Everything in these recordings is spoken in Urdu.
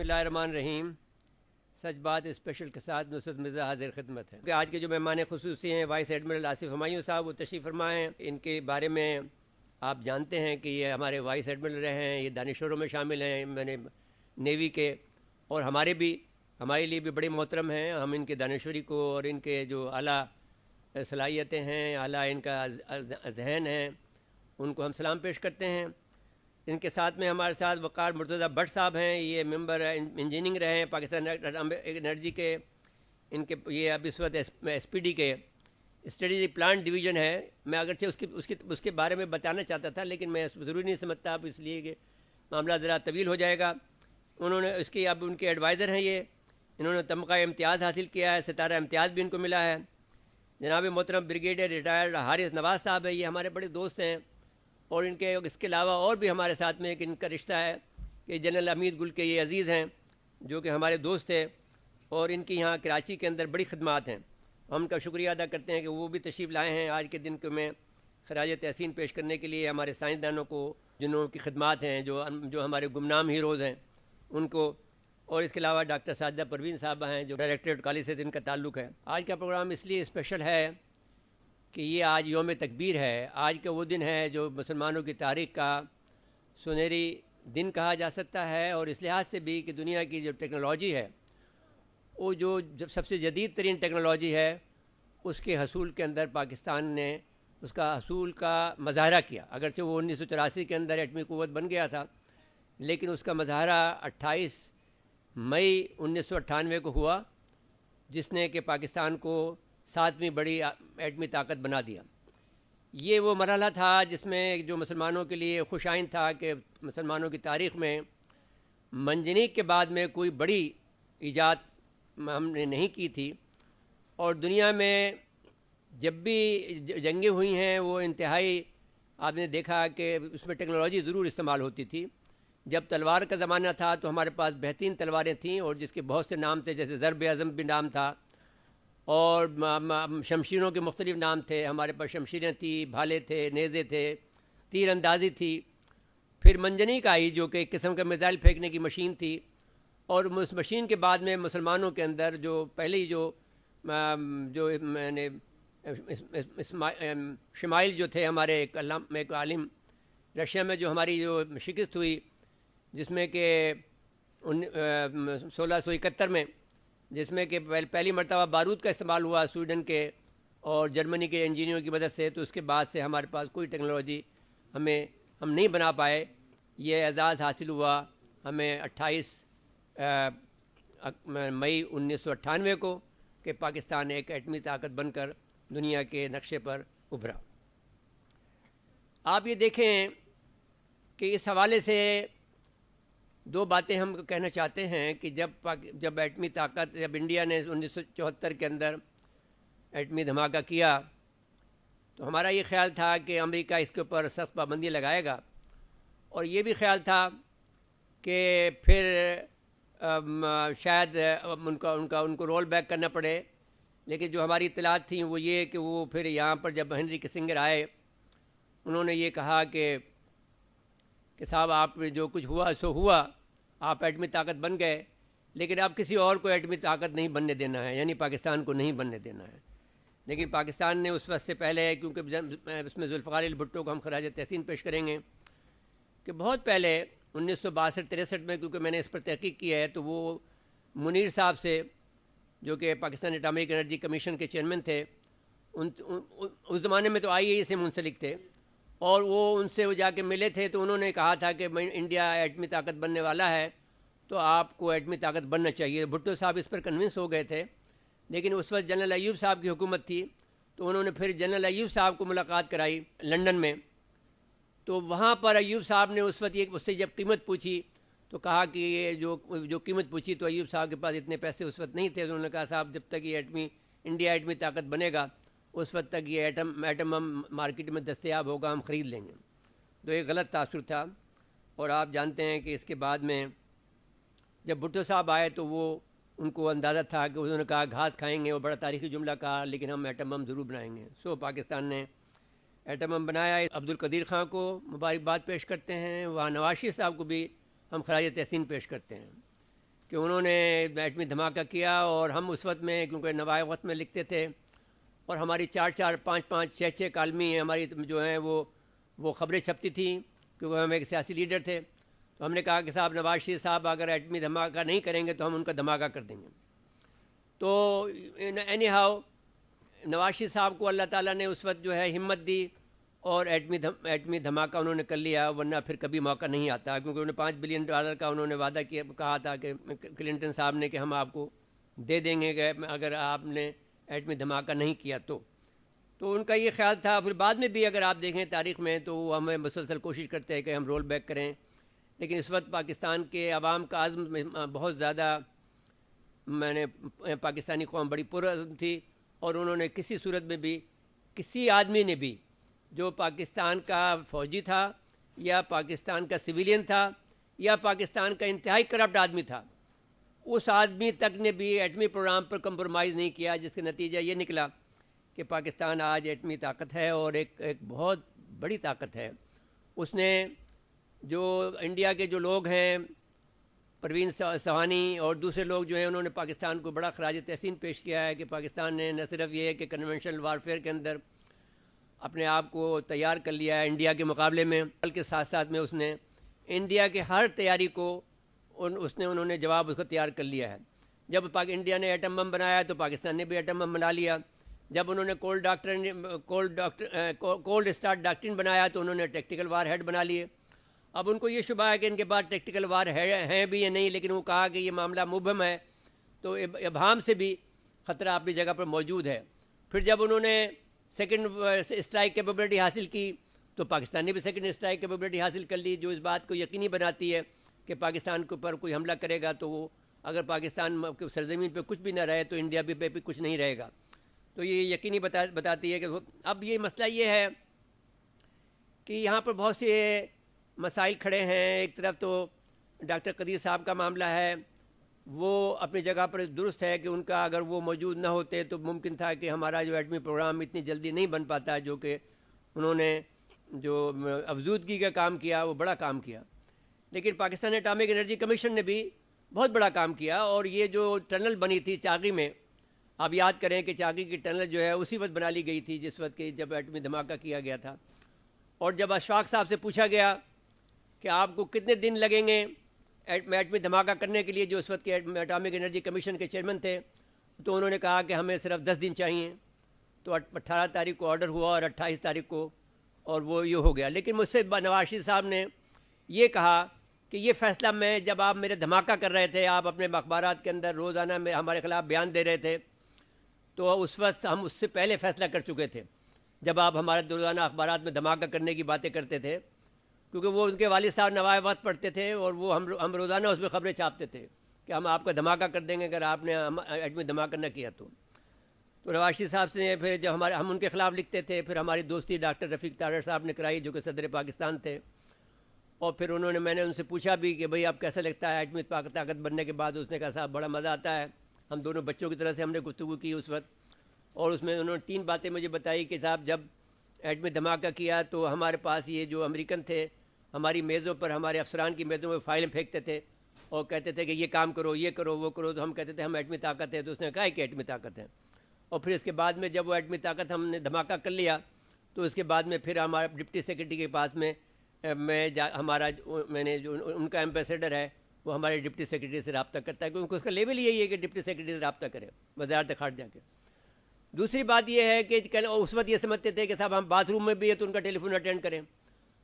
اللہ الرحمن الرحیم۔ سچ بات اسپیشل کے ساتھ نصرت مرزا حاضر خدمت ہے کہ آج کے جو مہمان خصوصی ہیں وائس ایڈمرل آصف ہمایوں صاحب، وہ تشریف فرما ہیں۔ ان کے بارے میں آپ جانتے ہیں کہ یہ ہمارے وائس ایڈمرل رہے ہیں، یہ دانشوروں میں شامل ہیں، میں نے نیوی کے، اور ہمارے لیے بھی بڑے محترم ہیں۔ ہم ان کے دانشوری کو اور ان کے جو اعلیٰ صلاحیتیں ہیں، اعلیٰ ان کا ذہن ہے، ان کو ہم سلام پیش کرتے ہیں۔ ان کے ساتھ میں ہمارے ساتھ وقار مرتضیٰ بٹ صاحب ہیں، یہ ممبر انجینئرنگ رہے ہیں پاکستان انرجی کے۔ ان کے یہ اب اس وقت ایس پی ڈی کے اسٹریٹجک پلانٹ ڈویژن ہے۔ میں اگرچہ اس کے بارے میں بتانا چاہتا تھا، لیکن میں ضروری نہیں سمجھتا اب، اس لیے کہ معاملہ ذرا طویل ہو جائے گا۔ انہوں نے اب ان کے ایڈوائزر ہیں انہوں نے تمغہ امتیاز حاصل کیا ہے، ستارہ امتیاز بھی ان کو ملا ہے۔ جناب محترم بریگیڈیئر ریٹائرڈ حارث نواز صاحب ہیں، یہ ہمارے بڑے دوست ہیں، اور اس کے علاوہ اور بھی ہمارے ساتھ میں ان کا رشتہ ہے کہ جنرل امید گل کے یہ عزیز ہیں، جو کہ ہمارے دوست ہیں، اور ان کی یہاں کراچی کے اندر بڑی خدمات ہیں۔ ہم ان کا شکریہ ادا کرتے ہیں کہ وہ بھی تشریف لائے ہیں آج کے دن کو میں خراج تحسین پیش کرنے کے لیے ہمارے سائنسدانوں کو، جنہوں کی خدمات ہیں، جو ہمارے گمنام ہیروز ہیں ان کو، اور اس کے علاوہ ڈاکٹر ساجدہ پروین صاحبہ ہیں جو ڈائریکٹریٹ کالج سے ان کا تعلق ہے۔ آج کا پروگرام اس لیے اسپیشل ہے کہ یہ آج یوم تکبیر ہے۔ آج کا وہ دن ہے جو مسلمانوں کی تاریخ کا سنہری دن کہا جا سکتا ہے، اور اس لحاظ سے بھی کہ دنیا کی جو ٹیکنالوجی ہے، وہ جو سب سے جدید ترین ٹیکنالوجی ہے، اس کے حصول کے اندر پاکستان نے اس کا حصول کا مظاہرہ کیا۔ اگرچہ وہ 1984 کے اندر ایٹمی قوت بن گیا تھا، لیکن اس کا مظاہرہ 28 مئی 1998 کو ہوا، جس نے کہ پاکستان کو 7ویں بڑی ایٹمی طاقت بنا دیا۔ یہ وہ مرحلہ تھا جس میں جو مسلمانوں کے لیے خوش آئند تھا کہ مسلمانوں کی تاریخ میں منجنیق کے بعد میں کوئی بڑی ایجاد ہم نے نہیں کی تھی، اور دنیا میں جب بھی جنگیں ہوئی ہیں وہ انتہائی، آپ نے دیکھا کہ اس میں ٹیکنالوجی ضرور استعمال ہوتی تھی۔ جب تلوار کا زمانہ تھا تو ہمارے پاس بہترین تلواریں تھیں، اور جس کے بہت سے نام تھے، جیسے ضرب اعظم بھی نام تھا، اور شمشیروں کے مختلف نام تھے۔ ہمارے پاس شمشیریں تھیں، بھالے تھے، نیزے تھے، تیر اندازی تھی۔ پھر منجنیق آئی جو کہ ایک قسم کا میزائل پھینکنے کی مشین تھی، اور اس مشین کے بعد میں مسلمانوں کے اندر جو پہلی جو میں نے شمائل جو تھے ہمارے ایک عالم رشیا میں، جو ہماری جو شکست ہوئی، جس میں کہ 1671 میں، جس میں کہ پہلی مرتبہ بارود کا استعمال ہوا سویڈن کے اور جرمنی کے انجینئروں کی مدد سے، تو اس کے بعد سے ہمارے پاس کوئی ٹیکنالوجی ہم نہیں بنا پائے۔ یہ اعزاز حاصل ہوا ہمیں 28 مئی 1998 کو کہ پاکستان ایک ایٹمی طاقت بن کر دنیا کے نقشے پر ابھرا۔ آپ یہ دیکھیں کہ اس حوالے سے دو باتیں ہم کہنا چاہتے ہیں کہ جب ایٹمی طاقت، جب انڈیا نے 1974 کے اندر ایٹمی دھماکہ کیا، تو ہمارا یہ خیال تھا کہ امریکہ اس کے اوپر سخت پابندی لگائے گا، اور یہ بھی خیال تھا کہ پھر شاید ان کو رول بیک کرنا پڑے۔ لیکن جو ہماری اطلاعات تھیں وہ یہ کہ وہ پھر یہاں پر جب ہنری کسنگر آئے، انہوں نے یہ کہا کہ صاحب آپ جو کچھ ہوا سو ہوا، آپ ایٹمی طاقت بن گئے، لیکن آپ کسی اور کو ایٹمی طاقت نہیں بننے دینا ہے، یعنی پاکستان کو نہیں بننے دینا ہے۔ لیکن پاکستان نے اس وقت سے پہلے، کیونکہ اس میں ذوالفقار علی بھٹو کو ہم خراج تحسین پیش کریں گے، کہ بہت پہلے 1962-63 میں، کیونکہ میں نے اس پر تحقیق کی ہے، تو وہ منیر صاحب سے، جو کہ پاکستان اٹامک انرجی کمیشن کے چیئرمین تھے، اس زمانے میں تو IAEA سے منسلک تھے، اور ان سے جا کے ملے تھے، تو انہوں نے کہا تھا کہ انڈیا ایٹمی طاقت بننے والا ہے، تو آپ کو ایٹمی طاقت بننا چاہیے۔ بھٹو صاحب اس پر کنونس ہو گئے تھے، لیکن اس وقت جنرل ایوب صاحب کی حکومت تھی، تو انہوں نے پھر جنرل ایوب صاحب کو ملاقات کرائی لنڈن میں۔ تو وہاں پر ایوب صاحب نے اس وقت اس سے جب قیمت پوچھی، تو کہا کہ یہ جو قیمت پوچھی، تو ایوب صاحب کے پاس اتنے پیسے اس وقت نہیں تھے، تو انہوں نے کہا صاحب جب تک یہ انڈیا ایٹمی طاقت بنے گا، اس وقت تک یہ ایٹم ہم مارکیٹ میں دستیاب ہوگا، ہم خرید لیں گے۔ تو ایک غلط تاثر تھا، اور آپ جانتے ہیں کہ اس کے بعد میں جب بھٹو صاحب آئے تو ان کو اندازہ تھا کہ انہوں نے کہا گھاس کھائیں گے، وہ بڑا تاریخی جملہ کہا، لیکن ہم ایٹم بم ضرور بنائیں گے۔ پاکستان نے ایٹم بم بنایا۔ عبدالقدیر خان کو مبارکباد پیش کرتے ہیں، وہاں نواز شریف صاحب کو بھی ہم خراج تحسین پیش کرتے ہیں۔ کہ انہوں نے ایٹمی دھماکہ کیا، اور ہم اس وقت میں کیونکہ نوائے وقت میں لکھتے تھے اور ہماری 4 5 5 6 کالمی ہماری جو ہیں وہ خبریں چھپتی تھیں کیونکہ ہم ایک سیاسی لیڈر تھے. تو ہم نے کہا کہ صاحب نواز شریف صاحب اگر ایٹمی دھماکہ نہیں کریں گے تو ہم ان کا دھماکہ کر دیں گے. تو اینی ہاؤ نواز شریف صاحب کو اللہ تعالیٰ نے اس وقت جو ہے ہمت دی اور ایٹمی دھماکہ انہوں نے کر لیا، ورنہ پھر کبھی موقع نہیں آتا، کیونکہ انہوں نے $5 بلین کا انہوں نے وعدہ کیا، کہا تھا کہ کلنٹن صاحب نے کہ ہم آپ کو دے دیں گے کہ اگر آپ نے ایٹمی دھماکہ نہیں کیا تو ان کا یہ خیال تھا. پھر بعد میں بھی اگر آپ دیکھیں تاریخ میں تو وہ ہمیں مسلسل کوشش کرتے ہیں کہ ہم رول بیک کریں، لیکن اس وقت پاکستان کے عوام کا عزم بہت زیادہ، میں نے پاکستانی قوم بڑی پرعزم تھی، اور انہوں نے کسی صورت میں بھی کسی آدمی نے بھی جو پاکستان کا فوجی تھا یا پاکستان کا سویلین تھا یا پاکستان کا انتہائی کرپٹ آدمی تھا، اس آدمی تک نے بھی ایٹمی پروگرام پر کمپرومائز نہیں کیا، جس کا نتیجہ یہ نکلا کہ پاکستان آج ایٹمی طاقت ہے اور ایک بہت بڑی طاقت ہے. اس نے جو انڈیا کے جو لوگ ہیں، پروین سہانی اور دوسرے لوگ جو ہیں، انہوں نے پاکستان کو بڑا خراج تحسین پیش کیا ہے کہ پاکستان نے نہ صرف یہ ہے کہ کنونشنل وارفیئر کے اندر اپنے آپ کو تیار کر لیا ہے انڈیا کے مقابلے میں، بلکہ ساتھ ساتھ میں اس نے انڈیا کے ہر تیاری کو انہوں نے جواب اس کو تیار کر لیا ہے. جب انڈیا نے ایٹم بم بنایا تو پاکستان نے بھی ایٹم بم بنا لیا. جب انہوں نے کولڈ اسٹارٹ ڈاکٹرن بنایا تو انہوں نے ٹیکٹیکل وار ہیڈ بنا لیے. اب ان کو یہ شبہ ہے کہ ان کے بعد ٹیکٹیکل وار ہیں بھی یا نہیں، لیکن وہ کہا کہ یہ معاملہ مبہم ہے، تو ابہام سے بھی خطرہ اپنی جگہ پر موجود ہے. پھر جب انہوں نے سیکنڈ اسٹرائک کیپیبلٹی حاصل کی تو پاکستان نے بھی سیکنڈ اسٹرائک کیپیبلٹی حاصل کر لی، جو اس بات کو یقینی بناتی ہے کہ پاکستان کے اوپر کوئی حملہ کرے گا تو وہ اگر پاکستان کی سرزمین پہ کچھ بھی نہ رہے تو انڈیا پہ بھی کچھ نہیں رہے گا. تو یہ یقینی بتاتی ہے کہ اب یہ مسئلہ یہ ہے کہ یہاں پر بہت سے مسائل کھڑے ہیں. ایک طرف تو ڈاکٹر قدیر صاحب کا معاملہ ہے، وہ اپنی جگہ پر درست ہے کہ ان کا اگر وہ موجود نہ ہوتے تو ممکن تھا کہ ہمارا جو ایٹمی پروگرام اتنی جلدی نہیں بن پاتا، جو کہ انہوں نے جو افزودگی کا کام کیا وہ بڑا کام کیا. لیکن پاکستان اٹامک انرجی کمیشن نے بھی بہت بڑا کام کیا، اور یہ جو ٹنل بنی تھی چاغی میں، آپ یاد کریں کہ چاغی کی ٹنل جو ہے اسی وقت بنا لی گئی تھی جس وقت کہ جب ایٹمی دھماکہ کیا گیا تھا. اور جب اشفاق صاحب سے پوچھا گیا کہ آپ کو کتنے دن لگیں گے ایٹمی دھماکہ کرنے کے لیے، جو اس وقت کے اٹامک انرجی کمیشن کے چیئرمین تھے، تو انہوں نے کہا کہ ہمیں صرف 10 دن چاہیے. تو 18 تاریخ کو آرڈر ہوا اور 28 تاریخ کو اور وہ یہ ہو گیا. لیکن مجھ سے نواز شریف صاحب نے یہ کہا کہ یہ فیصلہ میں جب آپ میرے دھماکہ کر رہے تھے، آپ اپنے اخبارات کے اندر روزانہ میں ہمارے خلاف بیان دے رہے تھے، تو اس وقت ہم اس سے پہلے فیصلہ کر چکے تھے جب آپ ہمارے روزانہ اخبارات میں دھماکہ کرنے کی باتیں کرتے تھے، کیونکہ وہ ان کے والد صاحب نوائے وقت پڑھتے تھے اور وہ ہم روزانہ اس میں خبریں چھاپتے تھے کہ ہم آپ کا دھماکہ کر دیں گے اگر آپ نے ایٹمی دھماکہ نہ کیا تو. نواز شریف صاحب سے پھر جب ہم ان کے خلاف لکھتے تھے، پھر ہماری دوستی ڈاکٹر رفیق تارڑ صاحب نے کرائی جو کہ صدر پاکستان تھے، اور پھر میں نے ان سے پوچھا بھی کہ بھئی اب کیسا لگتا ہے ایٹمی طاقت بننے کے بعد. اس نے کہا صاحب بڑا مزہ آتا ہے. ہم دونوں بچوں کی طرح سے ہم نے گفتگو کی اس وقت، اور اس میں انہوں نے 3 باتیں مجھے بتائی کہ صاحب جب ایٹمی دھماکہ کیا تو ہمارے پاس یہ جو امریکن تھے ہماری میزوں پر، ہمارے افسران کی میزوں پر فائلیں پھینکتے تھے اور کہتے تھے کہ یہ کام کرو، یہ کرو، وہ کرو. تو ہم کہتے تھے ہم ایٹمی طاقت ہے. تو اس نے کہا کہ ایٹمی طاقت ہے. اور پھر اس کے بعد میں جب وہ ایٹمی طاقت ہم نے دھماکہ کر لیا تو اس کے بعد میں پھر ہمارا ڈپٹی سیکرٹری کے پاس میں میں نے جو ان کا ایمبیسیڈر ہے وہ ہمارے ڈپٹی سیکرٹری سے رابطہ کرتا ہے، کیونکہ اس کا لیول یہی ہے کہ ڈپٹی سیکرٹری سے رابطہ کرے وزارت خارجہ کے. دوسری بات یہ ہے کہ اس وقت یہ سمجھتے تھے کہ صاحب ہم باتھ روم میں بھی ہے تو ان کا ٹیلی فون اٹینڈ کریں،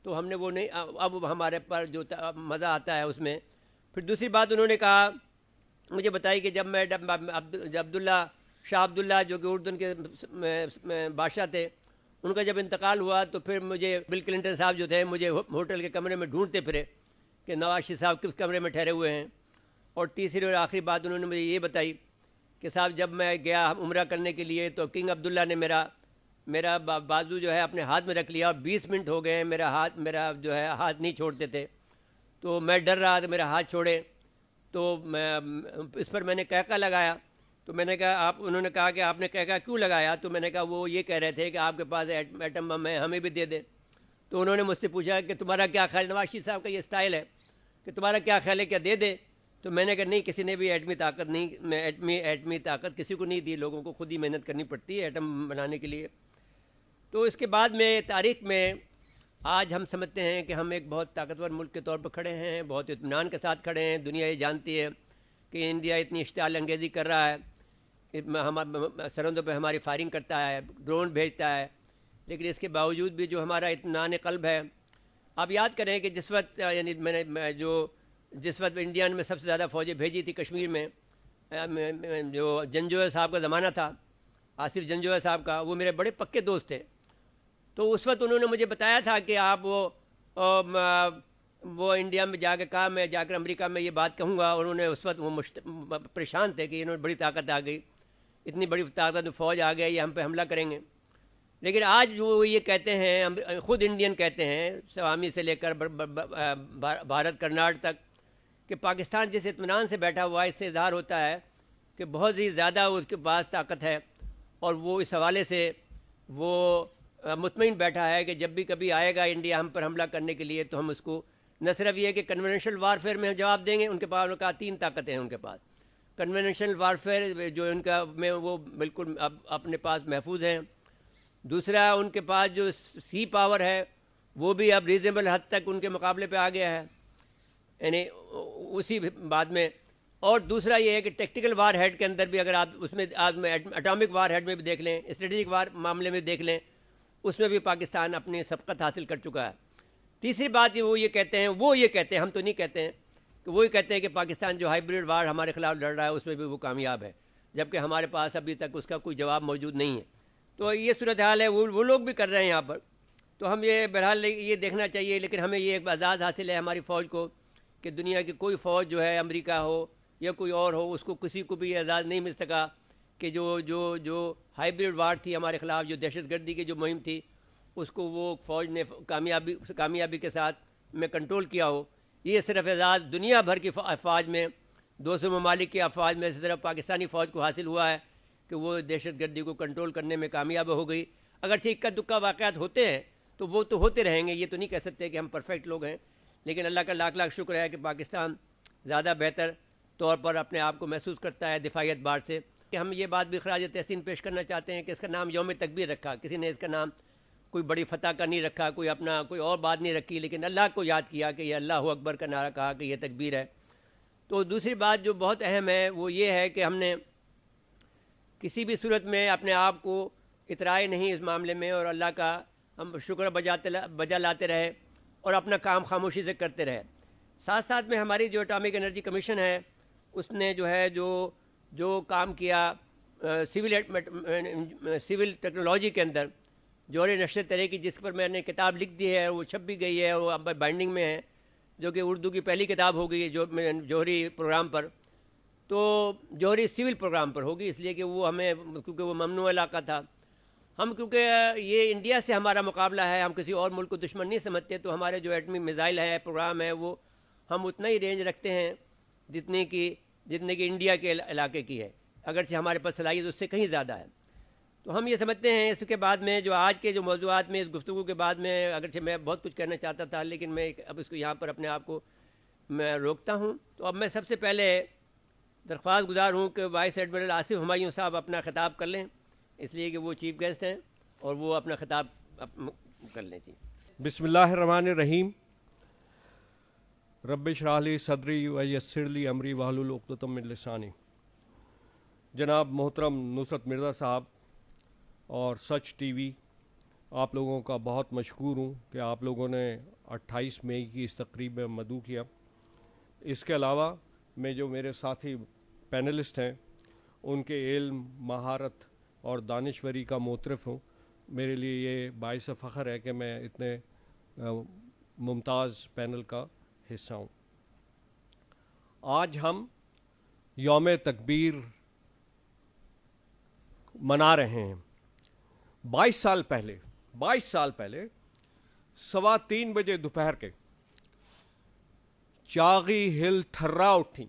تو ہم نے وہ نہیں. اب ہمارے پر جو مزہ آتا ہے اس میں. پھر دوسری بات انہوں نے کہا، مجھے بتائی کہ جب عبداللہ شاہ عبداللہ جو کہ اردن کے بادشاہ تھے، ان کا جب انتقال ہوا تو پھر مجھے بل کلنٹن صاحب جو تھے مجھے ہوٹل کے کمرے میں ڈھونڈتے پھرے کہ نواز شریف صاحب کس کمرے میں ٹھہرے ہوئے ہیں. اور تیسری اور آخری بات انہوں نے مجھے یہ بتائی کہ صاحب جب میں گیا عمرہ کرنے کے لیے تو کنگ عبداللہ نے میرا بازو جو ہے اپنے ہاتھ میں رکھ لیا، اور 20 منٹ ہو گئے میرا جو ہے ہاتھ نہیں چھوڑتے تھے. تو میں ڈر رہا تھا میرا ہاتھ چھوڑے، تو اس پر میں نے کہکا لگایا. تو میں نے کہا انہوں نے کہا کہ آپ نے کہکا کیوں لگایا؟ تو میں نے کہا وہ یہ کہہ رہے تھے کہ آپ کے پاس ایٹم بم ہے، ہمیں بھی دے دیں. تو انہوں نے مجھ سے پوچھا کہ تمہارا کیا خیال، نواز شریف صاحب کا یہ اسٹائل ہے کہ تمہارا کیا خیال ہے، کیا دے دیں؟ تو میں نے کہا نہیں، کسی نے بھی ایٹمی طاقت نہیں، ایٹمی طاقت کسی کو نہیں دی، لوگوں کو خود ہی محنت کرنی پڑتی ہے ایٹم بنانے کے لیے۔ تو اس کے بعد میں تاریخ میں آج ہم سمجھتے ہیں کہ ہم ایک بہت طاقتور ملک کے طور پر کھڑے ہیں، بہت اطمینان کے ساتھ کھڑے ہیں۔ دنیا یہ جانتی ہے کہ انڈیا اتنی اشتعال انگیزی کر رہا ہے، سرحدوں پہ ہماری فائرنگ کرتا ہے، ڈرون بھیجتا ہے، لیکن اس کے باوجود بھی جو ہمارا اطمینان قلب ہے، آپ یاد کریں کہ جس وقت یعنی جس وقت انڈیا میں سب سے زیادہ فوجیں بھیجی تھی کشمیر میں، جو جنجوعہ صاحب کا زمانہ تھا، آصف جنجوعہ صاحب کا، وہ میرے بڑے پکے دوست تھے۔ تو اس وقت انہوں نے مجھے بتایا تھا کہ آپ وہ انڈیا میں جا کے کہا میں جا کر امریکہ میں یہ بات کہوں گا، اور انہوں نے اس وقت وہ پریشان تھے کہ انہوں نے بڑی طاقت آ گئی، اتنی بڑی طاقت فوج آ گئی، یہ ہم پہ حملہ کریں گے۔ لیکن آج وہ یہ کہتے ہیں، خود انڈین کہتے ہیں، سوامی سے لے کر بھارت کرناٹک تک، کہ پاکستان جس اطمینان سے بیٹھا ہوا ہے، اس سے اظہار ہوتا ہے کہ بہت ہی زیادہ اس کے پاس طاقت ہے، اور وہ اس حوالے سے وہ مطمئن بیٹھا ہے کہ جب بھی کبھی آئے گا انڈیا ہم پر حملہ کرنے کے لیے، تو ہم اس کو نہ صرف یہ کہ کنونشنل وارفیئر میں ہم جواب دیں گے، ان کے پاس کا 3 طاقتیں ہیں ان کے پاس۔ کنونشنل وارفیئر جو ان کا میں وہ بالکل اب اپنے پاس محفوظ ہیں۔ دوسرا، ان کے پاس جو سی پاور ہے وہ بھی اب ریزنیبل حد تک ان کے مقابلے پہ آ گیا ہے، یعنی اسی بعد میں۔ اور دوسرا یہ ہے کہ ٹیکٹیکل وار ہیڈ کے اندر بھی، اگر آپ اس میں اٹامک وار ہیڈ میں بھی دیکھ لیں، اسٹریٹجک وار معاملے میں دیکھ لیں، اس میں بھی پاکستان اپنی سبقت حاصل کر چکا ہے۔ تیسری بات وہ یہ کہتے ہیں، ہم تو نہیں کہتے ہیں، کہ وہی کہتے ہیں کہ پاکستان جو ہائیبریڈ وار ہمارے خلاف لڑ رہا ہے اس میں بھی وہ کامیاب ہے، جبکہ ہمارے پاس ابھی تک اس کا کوئی جواب موجود نہیں ہے۔ تو یہ صورتحال ہے، وہ لوگ بھی کر رہے ہیں یہاں پر۔ تو ہم یہ بہرحال یہ دیکھنا چاہیے، لیکن ہمیں یہ ایک اعزاز حاصل ہے ہماری فوج کو کہ دنیا کی کوئی فوج جو ہے، امریکہ ہو یا کوئی اور ہو، اس کو کسی کو بھی یہ اعزاز نہیں مل سکا کہ جو ہائیبریڈ وار تھی ہمارے خلاف، جو دہشت گردی کی جو مہم تھی، اس کو وہ فوج نے کامیابی کے ساتھ میں کنٹرول کیا ہو۔ یہ صرف اعزاز دنیا بھر کی افواج میں، 200 ممالک کی افواج میں سے صرف پاکستانی فوج کو حاصل ہوا ہے کہ وہ دہشت گردی کو کنٹرول کرنے میں کامیاب ہو گئی۔ اگرچہ اکا دکا واقعات ہوتے ہیں تو وہ تو ہوتے رہیں گے، یہ تو نہیں کہہ سکتے کہ ہم پرفیکٹ لوگ ہیں، لیکن اللہ کا لاکھ لاکھ شکر ہے کہ پاکستان زیادہ بہتر طور پر اپنے آپ کو محسوس کرتا ہے دفاعی اعتبار سے۔ کہ ہم یہ بات بھی خراج تحسین پیش کرنا چاہتے ہیں کہ اس کا نام یوم تکبیر رکھا، کسی نے اس کا نام کوئی بڑی فتح کا نہیں رکھا، کوئی اور بات نہیں رکھی، لیکن اللہ کو یاد کیا کہ یہ اللہ اکبر کا نعرہ کہا کہ یہ تکبیر ہے۔ تو دوسری بات جو بہت اہم ہے وہ یہ ہے کہ ہم نے کسی بھی صورت میں اپنے آپ کو اترائے نہیں اس معاملے میں، اور اللہ کا ہم شکر بجا لاتے رہے اور اپنا کام خاموشی سے کرتے رہے۔ ساتھ ساتھ میں ہماری جو اٹامک انرجی کمیشن ہے، اس نے جو کام کیا سول ٹیکنالوجی کے اندر، جوہری نشر طرح کی، جس پر میں نے کتاب لکھ دی ہے، وہ چھپ بھی گئی ہے، وہ اب بائنڈنگ میں ہے، جو کہ اردو کی پہلی کتاب ہوگی جوہری پروگرام پر، تو جوہری سول پروگرام پر ہوگی، اس لیے کہ وہ ہمیں، کیونکہ وہ ممنوع علاقہ تھا، ہم کیونکہ یہ انڈیا سے ہمارا مقابلہ ہے، ہم کسی اور ملک کو دشمن نہیں سمجھتے، تو ہمارے جو ایٹمی میزائل ہے، پروگرام ہے، وہ ہم اتنا ہی رینج رکھتے ہیں جتنے کی انڈیا کے علاقے کی ہے، اگرچہ ہمارے پاس صلاحیت اس سے کہیں زیادہ ہے۔ تو ہم یہ سمجھتے ہیں، اس کے بعد میں جو آج کے جو موضوعات میں، اس گفتگو کے بعد میں، اگرچہ میں بہت کچھ کہنا چاہتا تھا، لیکن میں اب اس کو یہاں پر اپنے آپ کو میں روکتا ہوں۔ تو اب میں سب سے پہلے درخواست گزار ہوں کہ وائس ایڈمرل آصف ہمایوں صاحب اپنا خطاب کر لیں، اس لیے کہ وہ چیف گیسٹ ہیں اور وہ اپنا خطاب کر لیں۔ جی بسم اللہ الرحمن الرحیم۔ رب اشرح لی صدری ویسر لی امری واحلل عقدۃ من لسانی۔ جناب محترم نصرت مرزا صاحب اور سچ ٹی وی، آپ لوگوں کا بہت مشکور ہوں کہ آپ لوگوں نے 28 مئی کی اس تقریب میں مدعو کیا۔ اس کے علاوہ میں جو میرے ساتھی پینلسٹ ہیں، ان کے علم، مہارت اور دانشوری کا معترف ہوں۔ میرے لیے یہ باعث فخر ہے کہ میں اتنے ممتاز پینل کا حصہ ہوں۔ آج ہم یوم تکبیر منا رہے ہیں۔ 22 سال پہلے 3:15 بجے دوپہر کے چاغی ہل تھرا اٹھی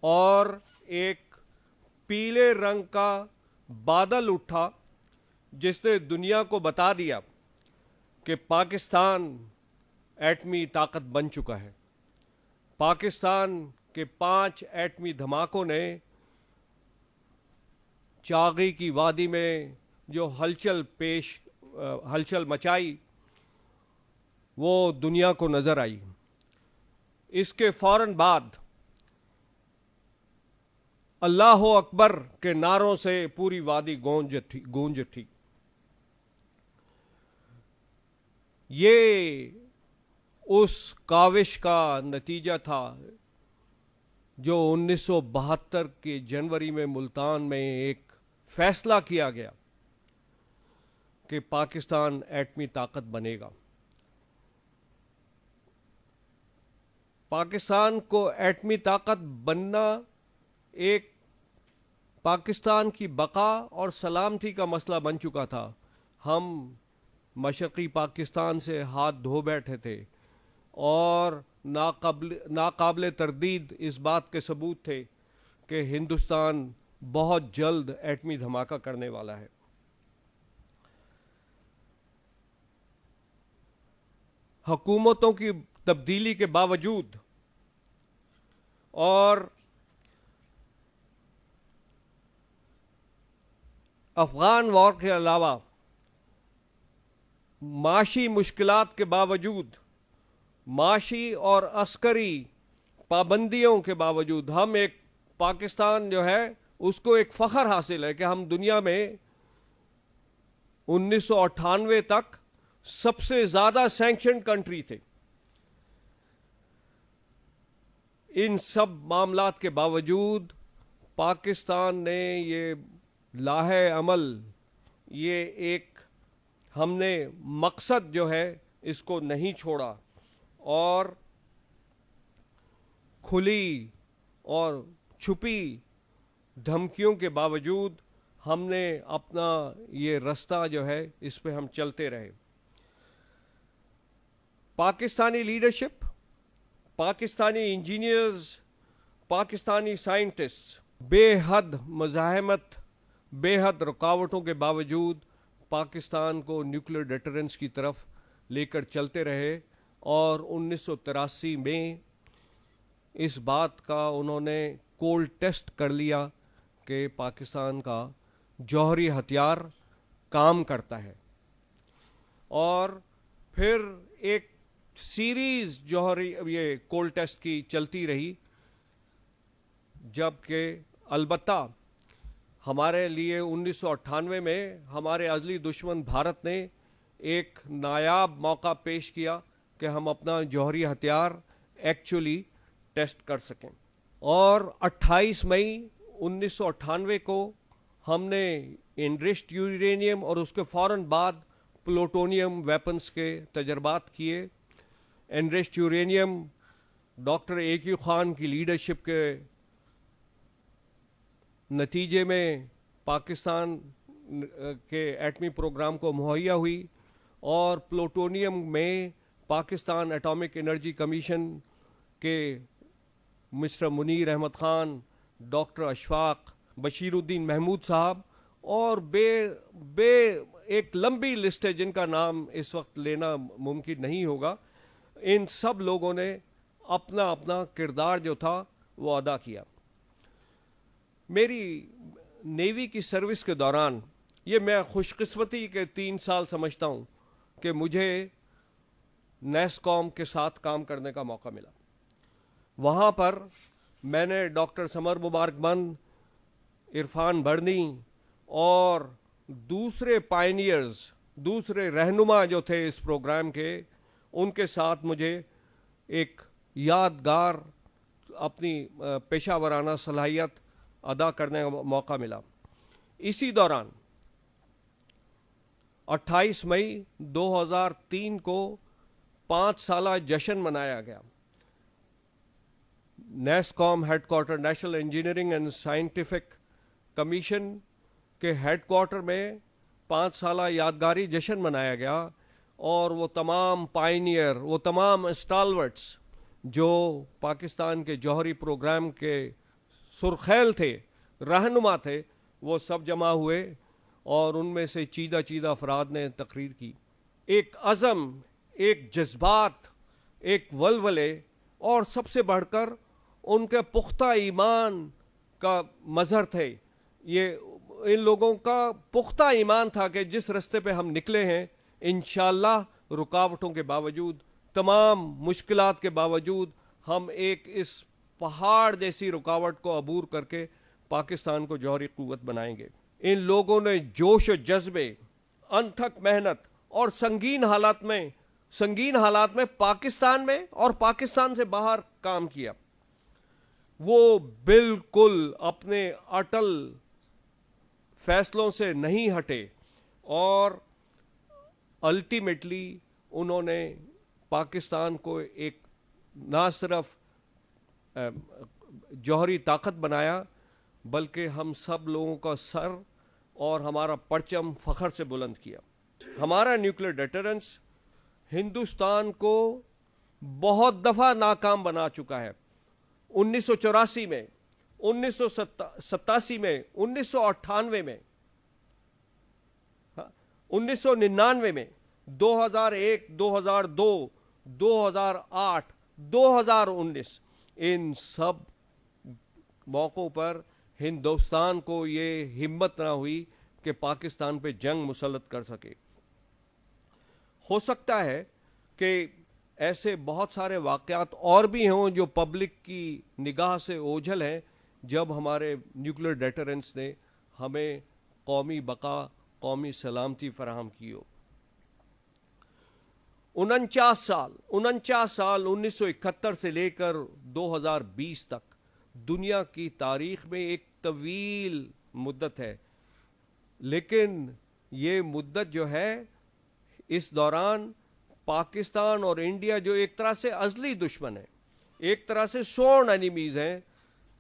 اور ایک پیلے رنگ کا بادل اٹھا، جس نے دنیا کو بتا دیا کہ پاکستان ایٹمی طاقت بن چکا ہے۔ پاکستان کہ 5 ایٹمی دھماکوں نے چاغی کی وادی میں جو ہلچل مچائی وہ دنیا کو نظر آئی. اس کے فوراً بعد اللہ اکبر کے نعروں سے پوری وادی گونج اٹھی. یہ اس کاوش کا نتیجہ تھا جو 1972 کے جنوری میں ملتان میں ایک فیصلہ کیا گیا کہ پاکستان ایٹمی طاقت بنے گا. پاکستان کو ایٹمی طاقت بننا ایک پاکستان کی بقا اور سلامتی کا مسئلہ بن چکا تھا. ہم مشرقی پاکستان سے ہاتھ دھو بیٹھے تھے اور ناقابل تردید اس بات کے ثبوت تھے کہ ہندوستان بہت جلد ایٹمی دھماکہ کرنے والا ہے. حکومتوں کی تبدیلی کے باوجود اور افغان وار کے علاوہ معاشی مشکلات کے باوجود، معاشی اور عسکری پابندیوں کے باوجود، ہم ایک پاکستان جو ہے اس کو ایک فخر حاصل ہے کہ ہم دنیا میں 1998 تک سب سے زیادہ سینکشنڈ کنٹری تھے. ان سب معاملات کے باوجود پاکستان نے یہ لاہے عمل، یہ ایک ہم نے مقصد جو ہے اس کو نہیں چھوڑا اور کھلی اور چھپی دھمکیوں کے باوجود ہم نے اپنا یہ رستہ جو ہے اس پہ ہم چلتے رہے. Pakistani leadership, Pakistani engineers, Pakistani scientist بے حد مزاحمت، بے حد رکاوٹوں کے باوجود پاکستان کو نیوکلیر ڈیٹرنس کی طرف لے کر چلتے رہے اور 1983 میں اس بات کا انہوں نے کولڈ ٹیسٹ کر لیا کہ پاکستان کا جوہری ہتھیار کام کرتا ہے. اور پھر ایک سیریز جوہری یہ کولڈ ٹیسٹ کی چلتی رہی، جبکہ البتہ ہمارے لیے 1998 میں ہمارے ازلی دشمن بھارت نے ایک نایاب موقع پیش کیا کہ ہم اپنا جوہری ہتھیار ایکچولی ٹیسٹ کر سکیں. اور 28 مئی 1998 کو ہم نے انریچڈ یورینیم اور اس کے فوراً بعد پلوٹونیم ویپنز کے تجربات کیے. انریچڈ یورینیم ڈاکٹر اے کیو خان کی لیڈرشپ کے نتیجے میں پاکستان کے ایٹمی پروگرام کو مہیا ہوئی، اور پلوٹونیم میں پاکستان ایٹامک انرجی کمیشن کے مسٹر منیر احمد خان، ڈاکٹر اشفاق، بشیر الدین محمود صاحب اور بے ایک لمبی لسٹ ہے جن کا نام اس وقت لینا ممکن نہیں ہوگا، ان سب لوگوں نے اپنا اپنا کردار جو تھا وہ ادا کیا. میری نیوی کی سروس کے دوران یہ میں خوش قسمتی کے 3 سال سمجھتا ہوں کہ مجھے نیسکوم کے ساتھ کام کرنے کا موقع ملا. وہاں پر میں نے ڈاکٹر سمر مبارک بند، عرفان برنی اور دوسرے پائنیئرز، دوسرے رہنما جو تھے اس پروگرام کے، ان کے ساتھ مجھے ایک یادگار اپنی پیشہ ورانہ صلاحیت ادا کرنے کا موقع ملا. اسی دوران 28 مئی 2003 کو 5 سالہ جشن منایا گیا. NESCOM head quarter, national engineering and scientific commission کے ہیڈ کوارٹر میں 5 سالہ یادگاری جشن منایا گیا، اور وہ تمام پائنیئر، وہ تمام اسٹالورٹس جو پاکستان کے جوہری پروگرام کے سرخیل تھے، رہنما تھے، وہ سب جمع ہوئے اور ان میں سے چیدہ افراد نے تقریر کی. ایک عزم، ایک جذبات، ایک ولولے، اور سب سے بڑھ کر ان کے پختہ ایمان کا مظہر تھے. یہ ان لوگوں کا پختہ ایمان تھا کہ جس راستے پہ ہم نکلے ہیں انشاءاللہ رکاوٹوں کے باوجود, تمام مشکلات کے باوجود, ہم ایک اس پہاڑ جیسی رکاوٹ کو عبور کر کے پاکستان کو جوہری قوت بنائیں گے. ان لوگوں نے جوش و جذبے, انتھک محنت اور سنگین حالات میں پاکستان میں اور پاکستان سے باہر کام کیا. وہ بالکل اپنے اٹل فیصلوں سے نہیں ہٹے اور الٹیمیٹلی انہوں نے پاکستان کو ایک نہ صرف جوہری طاقت بنایا بلکہ ہم سب لوگوں کا سر اور ہمارا پرچم فخر سے بلند کیا. ہمارا نیوکلیئر ڈیٹرنس ہندوستان کو بہت دفعہ ناکام بنا چکا ہے. 1984 میں, 1987 میں, 1998 میں, 1999 میں, 2001, 2002, 2008, 2019 ان سب موقعوں پر ہندوستان کو یہ ہمت نہ ہوئی کہ پاکستان پہ جنگ مسلط کر سکے. ہو سکتا ہے کہ ایسے بہت سارے واقعات اور بھی ہوں جو پبلک کی نگاہ سے اوجھل ہیں جب ہمارے نیوکلیئر ڈیٹرنس نے ہمیں قومی بقا, قومی سلامتی فراہم کی ہو. 49 سال 1971 سے لے کر 2020 تک دنیا کی تاریخ میں ایک طویل مدت ہے, لیکن یہ مدت جو ہے اس دوران پاکستان اور انڈیا جو ایک طرح سے ازلی دشمن ہیں, ایک طرح سے سورن اینیمیز ہیں,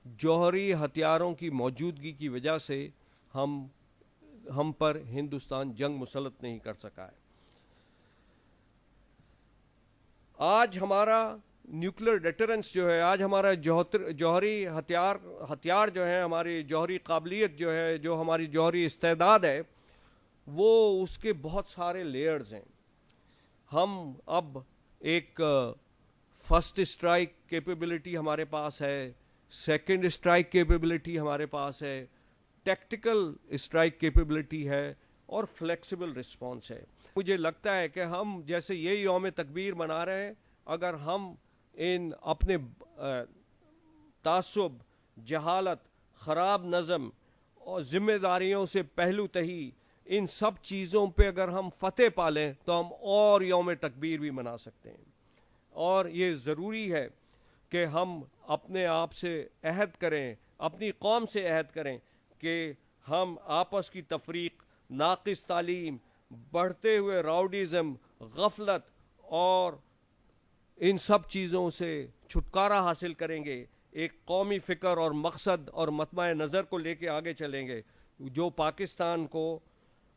جوہری ہتھیاروں کی موجودگی کی وجہ سے ہم پر ہندوستان جنگ مسلط نہیں کر سکا ہے. آج ہمارا نیوکلیئر ڈیٹرنس جو ہے, آج ہمارا جوہری ہتھیار جو ہے, ہماری جوہری قابلیت جو ہے, جو ہماری جوہری استعداد ہے, وہ اس کے بہت سارے لیئرز ہیں. ہم اب ایک فرسٹ اسٹرائک کیپیبلٹی ہمارے پاس ہے, سیکنڈ اسٹرائک کیپیبلٹی ہمارے پاس ہے, ٹیکٹیکل اسٹرائک کیپیبلٹی ہے اور فلیکسیبل رسپانس ہے. مجھے لگتا ہے کہ ہم جیسے یہ یوم تکبیر منا رہے ہیں, اگر ہم ان اپنے تعصب, جہالت, خراب نظم اور ذمہ داریوں سے پہلو تہی ان سب چیزوں پہ اگر ہم فتح پا لیں تو ہم اور یوم تکبیر بھی منا سکتے ہیں. اور یہ ضروری ہے کہ ہم اپنے آپ سے عہد کریں, اپنی قوم سے عہد کریں کہ ہم آپس کی تفریق, ناقص تعلیم, بڑھتے ہوئے راؤڈیزم, غفلت اور ان سب چیزوں سے چھٹکارا حاصل کریں گے. ایک قومی فکر اور مقصد اور مطمع نظر کو لے کے آگے چلیں گے جو پاکستان کو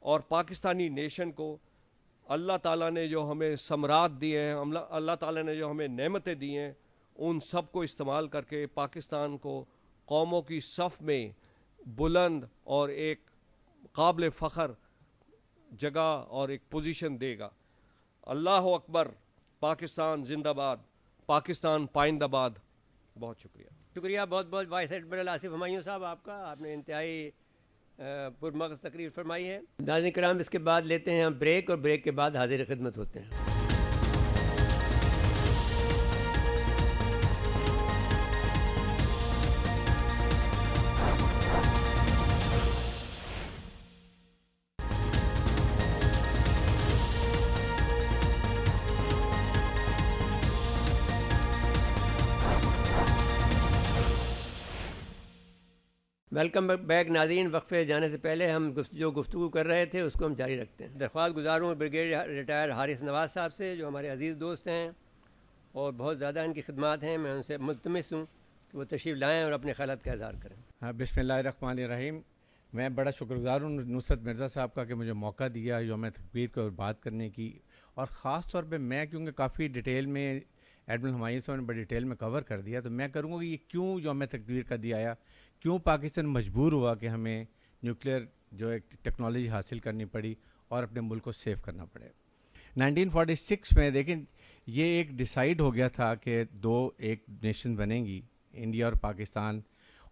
اور پاکستانی نیشن کو اللہ تعالیٰ نے جو ہمیں ثمرات دیے ہیں, اللہ تعالیٰ نے جو ہمیں نعمتیں دی ہیں, ان سب کو استعمال کر کے پاکستان کو قوموں کی صف میں بلند اور ایک قابل فخر جگہ اور ایک پوزیشن دے گا. اللہ اکبر, پاکستان زندہ باد, پاکستان پائندہ باد. بہت شکریہ. بہت بہت وائس ایڈمرل آصف ہمایوں صاحب آپ کا, آپ نے انتہائی پرمغز تقریر فرمائی ہے. ناظرین کرام, اس کے بعد لیتے ہیں ہم بریک, اور بریک کے بعد حاضر خدمت ہوتے ہیں. ویلکم بیک ناظرین. وقفے جانے سے پہلے ہم جو گفتگو کر رہے تھے اس کو ہم جاری رکھتے ہیں. درخواست گزار ہوں بریگیڈیئر ریٹائر حارث نواز صاحب سے, جو ہمارے عزیز دوست ہیں اور بہت زیادہ ان کی خدمات ہیں. میں ان سے ملتمس ہوں کہ وہ تشریف لائیں اور اپنے خیالات کا اظہار کریں. ہاں, بسم اللہ الرحمن الرحیم. میں بڑا شکر گزار ہوں نصرت مرزا صاحب کا کہ مجھے موقع دیا یوم تکبیر کو بات کرنے کی, اور خاص طور پہ میں کیونکہ کافی ڈیٹیل میں ایڈمرل ہمایوں صاحب نے بڑی ڈیٹیل میں کور کر دیا, تو میں کروں گا کہ یہ کیوں یوم تکبیر کا دیا آیا, کیوں پاکستان مجبور ہوا کہ ہمیں نیوکلیئر جو ایک ٹیکنالوجی حاصل کرنی پڑی اور اپنے ملک کو سیو کرنا پڑے. 1946 میں دیکھیں یہ ایک ڈیسائیڈ ہو گیا تھا کہ ایک نیشن بنے گی انڈیا اور پاکستان,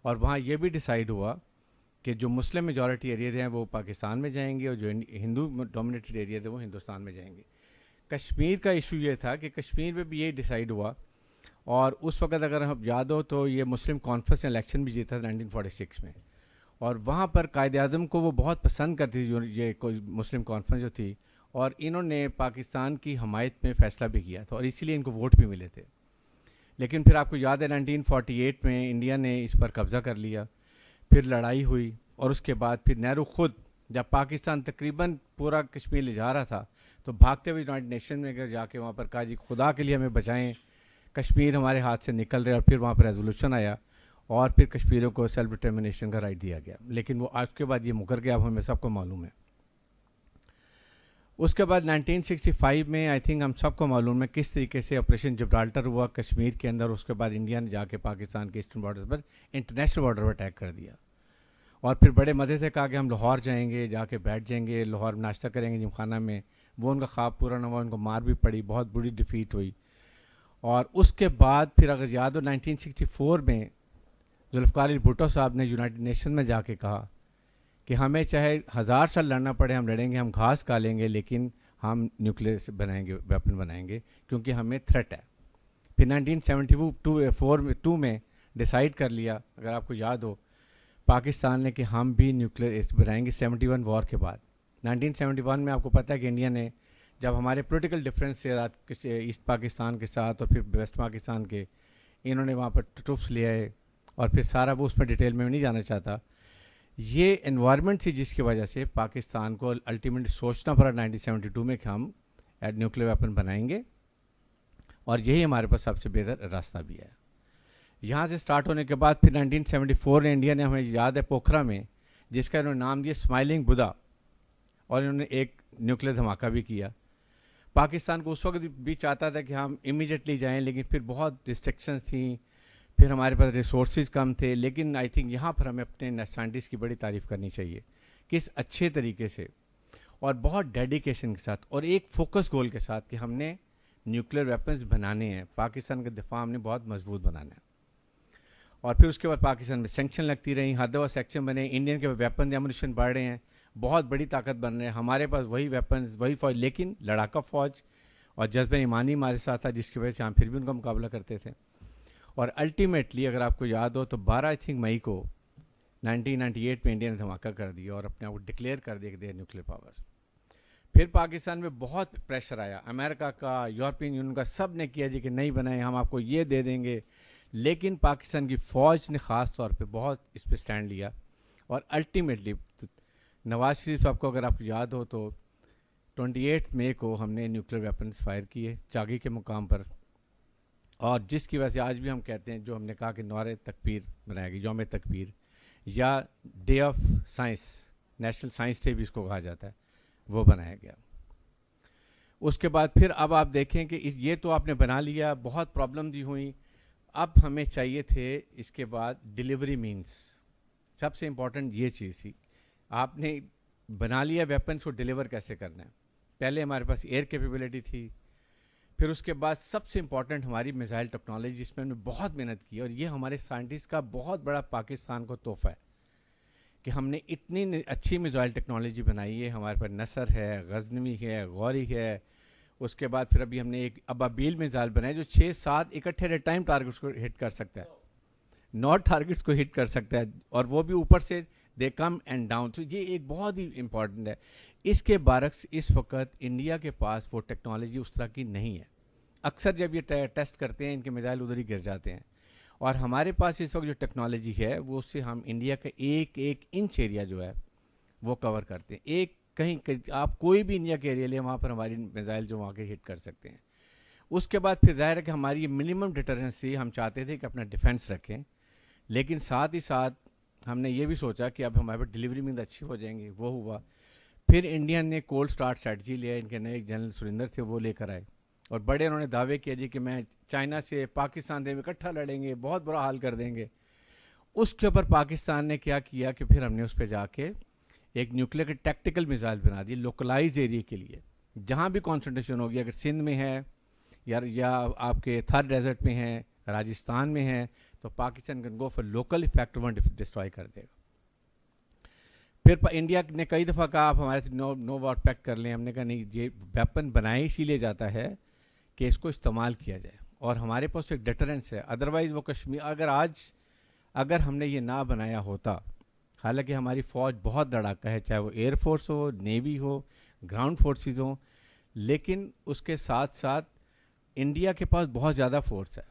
اور وہاں یہ بھی ڈیسائیڈ ہوا کہ جو مسلم میجورٹی ایریے ہیں وہ پاکستان میں جائیں گے اور جو ہندو ڈومینیٹڈ ایریا تھے وہ ہندوستان میں جائیں گے. کشمیر کا ایشو یہ تھا کہ کشمیر میں بھی یہی ڈیسائیڈ ہوا, اور اس وقت اگر ہم یاد ہو تو یہ مسلم کانفرنس الیکشن بھی جیتا تھا 1946 میں, اور وہاں پر قائد اعظم کو وہ بہت پسند کرتی تھی یہ کوئی مسلم کانفرنس جو تھی, اور انہوں نے پاکستان کی حمایت میں فیصلہ بھی کیا تھا اور اسی لیے ان کو ووٹ بھی ملے تھے. لیکن پھر آپ کو یاد ہے 1948 میں انڈیا نے اس پر قبضہ کر لیا, پھر لڑائی ہوئی, اور اس کے بعد پھر نہرو خود جب پاکستان تقریباً پورا کشمیر لے جا رہا تھا تو بھاگتے ہوئے یونائٹڈ نیشن میں اگر جا کے وہاں پر کہا جی خدا کے لیے ہمیں بچائیں, کشمیر ہمارے ہاتھ سے نکل رہے, اور پھر وہاں پر ریزولوشن آیا اور پھر کشمیریوں کو سیلف ڈٹرمنیشن کا رائٹ دیا گیا. لیکن وہ آج کے بعد یہ مکر گیا, اب ہمیں سب کو معلوم ہے. اس کے بعد 1965 میں آئی تھنک ہم سب کو معلوم ہے کس طریقے سے آپریشن جبرالٹر ہوا کشمیر کے اندر. اس کے بعد انڈیا نے جا کے پاکستان کے ایسٹرن بارڈر پر انٹرنیشنل بارڈر پر اٹیک کر دیا, اور پھر بڑے مزے سے کہا کہ ہم لاہور جائیں گے, جا کے بیٹھ جائیں گے, لاہور ناشتہ کریں گے جم خانہ میں. وہ ان کا خواب پورا نہ ہوا, ان کو مار بھی پڑی, بہت بری ڈیفیٹ ہوئی. اور اس کے بعد پھر اگر یاد ہو 1964 میں ذوالفقار علی بھٹو صاحب نے یونائٹڈ نیشن میں جا کے کہا کہ ہمیں چاہے 1000 سال لڑنا پڑے ہم لڑیں گے, ہم گھاس کھالیں گے, لیکن ہم نیوکلیئر بنائیں گے, ویپن بنائیں گے, کیونکہ ہمیں تھریٹ ہے. پھر 1972 میں ڈیسائیڈ کر لیا, اگر آپ کو یاد ہو, پاکستان نے کہ ہم بھی نیوکلیئر بنائیں گے 71 وار کے بعد. 1971 میں آپ کو پتہ ہے کہ انڈیا نے جب ہمارے پولیٹیکل ڈفرینس سے ایسٹ پاکستان کے ساتھ اور پھر ویسٹ پاکستان کے, انہوں نے وہاں پر ٹروپس لے آئے, اور پھر سارا وہ اس پر ڈیٹیل میں نہیں جانا چاہتا. یہ انوائرمنٹ تھی جس کی وجہ سے پاکستان کو الٹیمیٹ سوچنا پڑا 1972 میں کہ ہم نیوکلیئر ویپن بنائیں گے, اور یہی ہمارے پاس سب سے بہتر راستہ بھی ہے. یہاں سے سٹارٹ ہونے کے بعد پھر 1974 میں انڈیا نے, ہمیں یاد ہے پوکھرا میں, جس کا انہوں نے نام دیا اسمائلنگ بدھا, اور انہوں نے ایک نیوکلیئر دھماکہ بھی کیا. پاکستان کو اس وقت بھی چاہتا تھا کہ ہم امیجیٹلی جائیں, لیکن پھر بہت ریسٹرکشنز تھیں, پھر ہمارے پاس ریسورسز کم تھے. لیکن آئی تھنک یہاں پر ہمیں اپنے سائنٹسٹ کی بڑی تعریف کرنی چاہیے, کس اچھے طریقے سے اور بہت ڈیڈیکیشن کے ساتھ اور ایک فوکس گول کے ساتھ کہ ہم نے نیوکلیئر ویپنز بنانے ہیں, پاکستان کا دفاع ہم نے بہت مضبوط بنانا ہے. اور پھر اس کے بعد پاکستان میں سینکشن لگتی رہی, ہر دفعہ سینکشن بنے, انڈین کے ویپن ایمونیشن بڑھ رہے ہیں, بہت بڑی طاقت بن رہے ہیں, ہمارے پاس وہی ویپنز وہی فوج, لیکن لڑاکا فوج اور جذبہ ایمانی ہمارے ساتھ تھا, جس کی وجہ سے ہم پھر بھی ان کا مقابلہ کرتے تھے. اور الٹیمیٹلی اگر آپ کو یاد ہو تو 12 آئی تھنک مئی کو 1998 میں انڈیا نے دھماکہ کر دیا اور اپنے آپ کو ڈکلیئر کر دیا کہ دے نیوکلیئر پاورز. پھر پاکستان میں بہت پریشر آیا, امریکہ کا, یورپین یونین کا, سب نے کیا جی کہ نہیں بنائیں, ہم آپ کو یہ دے دیں گے. لیکن پاکستان کی فوج نے خاص طور پہ بہت اس پہ سٹینڈ لیا, اور الٹیمیٹلی نواز شریف صاحب کو اگر آپ کو یاد ہو تو 28 مئی کو ہم نے نیوکلیئر ویپنز فائر کیے چاگی کے مقام پر, اور جس کی وجہ سے آج بھی ہم کہتے ہیں, جو ہم نے کہا کہ نعرہ تکبیر بنایا گیا, یوم تکبیر یا day of science, national science day بھی اس کو کہا جاتا ہے, وہ بنایا گیا. اس کے بعد پھر اب آپ دیکھیں کہ یہ تو آپ نے بنا لیا, بہت پرابلم دی ہوئی. اب ہمیں چاہیے تھے اس کے بعد ڈیلیوری مینس, سب سے امپورٹنٹ یہ چیز تھی. آپ نے بنا لیا ویپنس کو ڈیلیور کیسے کرنا ہے. پہلے ہمارے پاس ایئر کیپیبلٹی تھی, پھر اس کے بعد سب سے امپورٹنٹ ہماری میزائل ٹیکنالوجی, جس میں ہم نے بہت محنت کی, اور یہ ہمارے سائنٹسٹ کا بہت بڑا پاکستان کو تحفہ ہے کہ ہم نے اتنی اچھی میزائل ٹیکنالوجی بنائی ہے. ہمارے پاس نصر ہے, غزنوی ہے, غوری ہے. اس کے بعد پھر ابھی ہم نے ایک ابابیل میزائل بنائی جو 6-7 اکٹھے ایٹ ٹائم ٹارگیٹس کو ہٹ کر سکتا ہے, ناٹ ٹارگیٹس کو ہٹ کر سکتا ہے, اور وہ بھی اوپر سے دے کم اینڈ ڈاؤن. تو یہ ایک بہت ہی امپورٹنٹ ہے. اس کے برعکس اس وقت انڈیا کے پاس وہ ٹیکنالوجی اس طرح کی نہیں ہے. اکثر جب یہ ٹیسٹ کرتے ہیں ان کے میزائل ادھر ہی گر جاتے ہیں, اور ہمارے پاس اس وقت جو ٹیکنالوجی ہے وہ اس سے ہم انڈیا کا ایک انچ ایریا جو ہے وہ کور کرتے ہیں. ایک کہیں آپ کوئی بھی انڈیا کے ایریا لیں, وہاں پر ہماری میزائل جو وہاں کے ہٹ کر سکتے ہیں. اس کے بعد پھر ظاہر ہے کہ ہماری منیمم ڈیٹرنس سے ہم چاہتے تھے کہ اپنا ڈیفینس رکھیں, لیکن ساتھ ہی ساتھ ہم نے یہ بھی سوچا کہ اب ہمارے پاس ڈلیوری مینز اچھی ہو جائیں گی. وہ ہوا. پھر انڈیا نے کولڈ سٹارٹ اسٹریٹجی لیا, ان کے نئے جنرل سریندر تھے وہ لے کر آئے, اور بڑے انہوں نے دعوے کیا جی کہ میں چائنا سے پاکستان دے میں اکٹھا لڑیں گے, بہت برا حال کر دیں گے. اس کے اوپر پاکستان نے کیا کیا کہ پھر ہم نے اس پہ جا کے ایک نیوکلیئر کے ٹیکٹیکل میزائل بنا دی لوکلائز ایریا کے لیے, جہاں بھی کانسنٹریشن ہوگی, اگر سندھ میں ہے یا آپ کے تھر ڈیزرٹ میں ہیں, راجستھان میں ہیں تو Pakistan can go for local effect one destroy کر دے گا. پھر انڈیا نے کئی دفعہ کہا آپ ہمارے سے نو وار پیک کر لیں. ہم نے کہا نہیں, یہ ویپن بنایا اسی لیے جاتا ہے کہ اس کو استعمال کیا جائے, اور ہمارے پاس ایک ڈیٹرنس ہے. ادروائز وہ کشمیر اگر ہم نے یہ نہ بنایا ہوتا, حالانکہ ہماری فوج بہت لڑاکا ہے, چاہے وہ ایئر فورس ہو, نیوی ہو, گراؤنڈ فورسز ہوں, لیکن اس کے ساتھ ساتھ انڈیا کے پاس بہت زیادہ فورس ہے.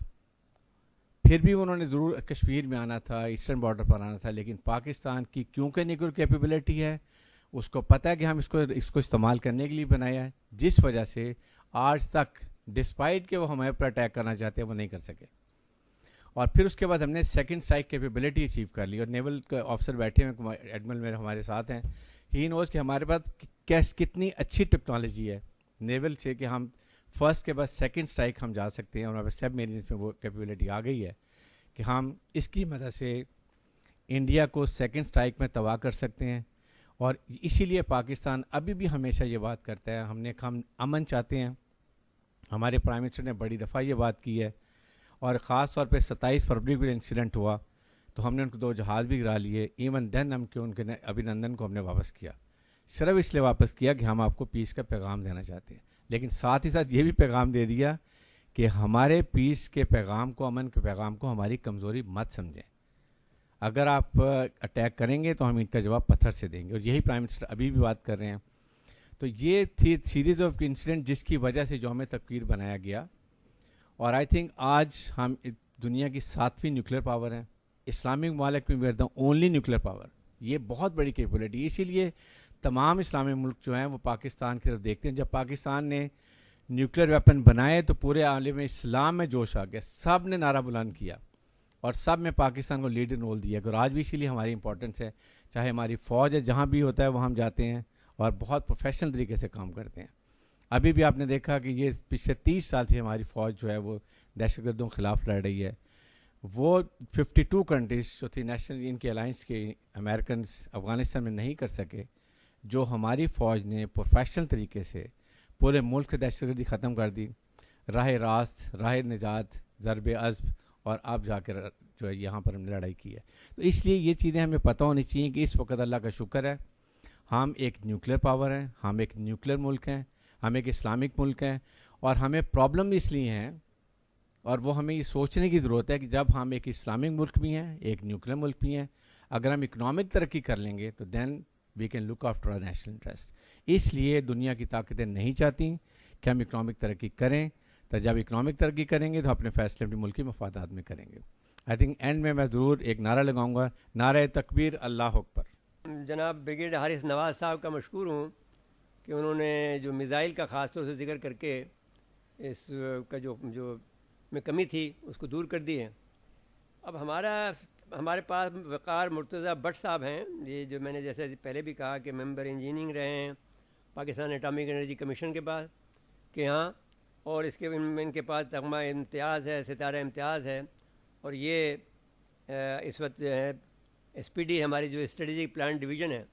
پھر بھی انہوں نے ضرور کشمیر میں آنا تھا, ایسٹرن بارڈر پر آنا تھا, لیکن پاکستان کی کیونکہ نیوکلیر کیپیبلٹی ہے, اس کو پتہ ہے کہ ہم اس کو استعمال کرنے کے لیے بنایا ہے, جس وجہ سے آج تک ڈسپائٹ کہ وہ ہمارے پر اٹیک کرنا چاہتے ہیں وہ نہیں کر سکے. اور پھر اس کے بعد ہم نے سیکنڈ اسٹرائک کیپیبلٹی اچیو کر لی, اور نیول آفیسر بیٹھے ہوئے ایڈمرل میرے ہمارے ساتھ ہیں, ہی نوز کہ ہمارے پاس کتنی اچھی ٹیکنالوجی ہے نیول سے کہ ہم فرسٹ کے بعد سیکنڈ اسٹرائک ہم جا سکتے ہیں, اور ہمارے سب میرینز میں وہ کیپیبلٹی آ گئی ہے کہ ہم اس کی مدد سے انڈیا کو سیکنڈ اسٹرائک میں تباہ کر سکتے ہیں. اور اسی لیے پاکستان ابھی بھی ہمیشہ یہ بات کرتا ہے, ہم امن چاہتے ہیں. ہمارے پرائم منسٹر نے بڑی دفعہ یہ بات کی ہے, اور خاص طور پہ 27 فروری کو انسیڈنٹ ہوا تو ہم نے ان کو 2 جہاز بھی گرا لیے. ایون دین ان کے ابھینندن کو ہم نے واپس کیا, صرف اس لیے واپس کیا کہ ہم آپ کو پیس کا پیغام دینا چاہتے ہیں, لیکن ساتھ ہی ساتھ یہ بھی پیغام دے دیا کہ ہمارے پیس کے پیغام کو, امن کے پیغام کو ہماری کمزوری مت سمجھیں. اگر آپ اٹیک کریں گے تو ہم ان کا جواب پتھر سے دیں گے, اور یہی پرائم منسٹر ابھی بھی بات کر رہے ہیں. تو یہ تھی سیدھی طور پر انسیڈنٹ جس کی وجہ سے یوم تفکیر بنایا گیا. اور آئی تھنک آج ہم دنیا کی 7ویں نیوکلیر پاور ہیں, اسلامک ممالک میں we are the only nuclear power. یہ بہت بڑی کیپبلٹی, اسی لیے تمام اسلامی ملک جو ہیں وہ پاکستان کی طرف دیکھتے ہیں. جب پاکستان نے نیوکلیر ویپن بنائے تو پورے عالم اسلام میں جوش آ گیا, سب نے نعرہ بلند کیا, اور سب میں پاکستان کو لیڈر رول دیا. اور آج بھی اسی لیے ہماری امپورٹنس ہے, چاہے ہماری فوج ہے جہاں بھی ہوتا ہے وہاں ہم جاتے ہیں اور بہت پروفیشنل طریقے سے کام کرتے ہیں. ابھی بھی آپ نے دیکھا کہ یہ پچھلے 30 سال سے ہماری فوج جو ہے وہ دہشت گردوں کے خلاف لڑ رہی ہے. وہ 52 کنٹریز جو تھی نیشنل ان کی الائنس کے امریکنز افغانستان میں نہیں کر سکے, جو ہماری فوج نے پروفیشنل طریقے سے پورے ملک سے دہشت گردی ختم کر دی. راہ راست, راہ نجات, ضرب عزم, اور اب جا کر جو ہے یہاں پر ہم نے لڑائی کی ہے. تو اس لیے یہ چیزیں ہمیں پتہ ہونی چاہیے کہ اس وقت اللہ کا شکر ہے ہم ایک نیوکلیر پاور ہیں, ہم ایک نیوکلیر ملک ہیں, ہم ایک اسلامک ملک ہیں. اور ہمیں پرابلم اس لیے ہیں, اور وہ ہمیں یہ سوچنے کی ضرورت ہے کہ جب ہم ایک اسلامک ملک بھی ہیں, ایک نیوکلیر ملک بھی ہیں, اگر ہم اکنامک ترقی کر لیں گے تو then we can look after our national interest. اس لیے دنیا کی طاقتیں نہیں چاہتی کہ ہم اکنامک ترقی کریں, تو جب اکنامک ترقی کریں گے تو اپنے فیصلے اپنے ملکی مفادات میں کریں گے. آئی تھنک اینڈ میں ضرور ایک نعرہ لگاؤں گا, نعرہ تکبیر, اللہ اکبر. جناب بریگیڈیئر حارث نواز صاحب کا مشکور ہوں کہ انہوں نے جو میزائل کا خاص طور سے ذکر کر کے اس کا جو میں کمی تھی اس کو دور کر دی ہے. اب ہمارے پاس وقار مرتضیٰ بٹ صاحب ہیں, یہ جو میں نے جیسے پہلے بھی کہا کہ ممبر انجینئرنگ رہے ہیں پاکستان ایٹامک انرجی کمیشن کے پاس کہ ہاں, اور اس کے ان کے پاس تمغہ امتیاز ہے, ستارہ امتیاز ہے. اور یہ اس وقت ہے ایس پی ڈی ہماری جو اسٹریٹجک پلان ڈویژن ہے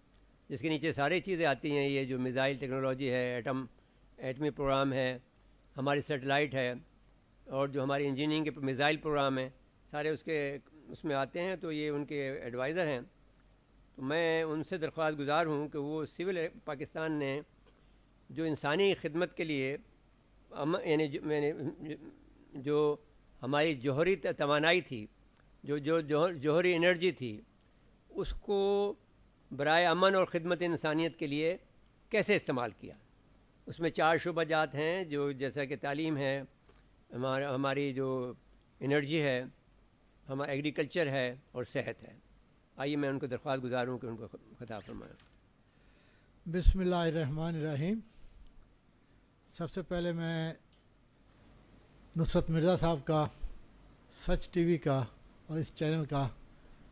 جس کے نیچے ساری چیزیں آتی ہیں, یہ جو میزائل ٹیکنالوجی ہے, ایٹمی پروگرام ہے, ہماری سیٹلائٹ ہے, اور جو ہماری انجینئرنگ کے میزائل پروگرام ہیں سارے اس میں آتے ہیں. تو یہ ان کے ایڈوائزر ہیں. تو میں ان سے درخواست گزار ہوں کہ وہ سول پاکستان نے جو انسانی خدمت کے لیے یعنی جو ہماری جوہری توانائی تھی, جو جوہری انرجی تھی, اس کو برائے امن اور خدمت انسانیت کے لیے کیسے استعمال کیا. اس میں 4 شعبہ جات ہیں, جو جیسا کہ تعلیم ہے, ہماری جو انرجی ہے, ہمارا ایگریکلچر ہے, اور صحت ہے. آئیے میں ان کو درخواست گزاروں کہ ان کو خطاب فرمائیں. بسم اللہ الرحمن الرحیم. سب سے پہلے میں نصرت مرزا صاحب کا, سچ ٹی وی کا اور اس چینل کا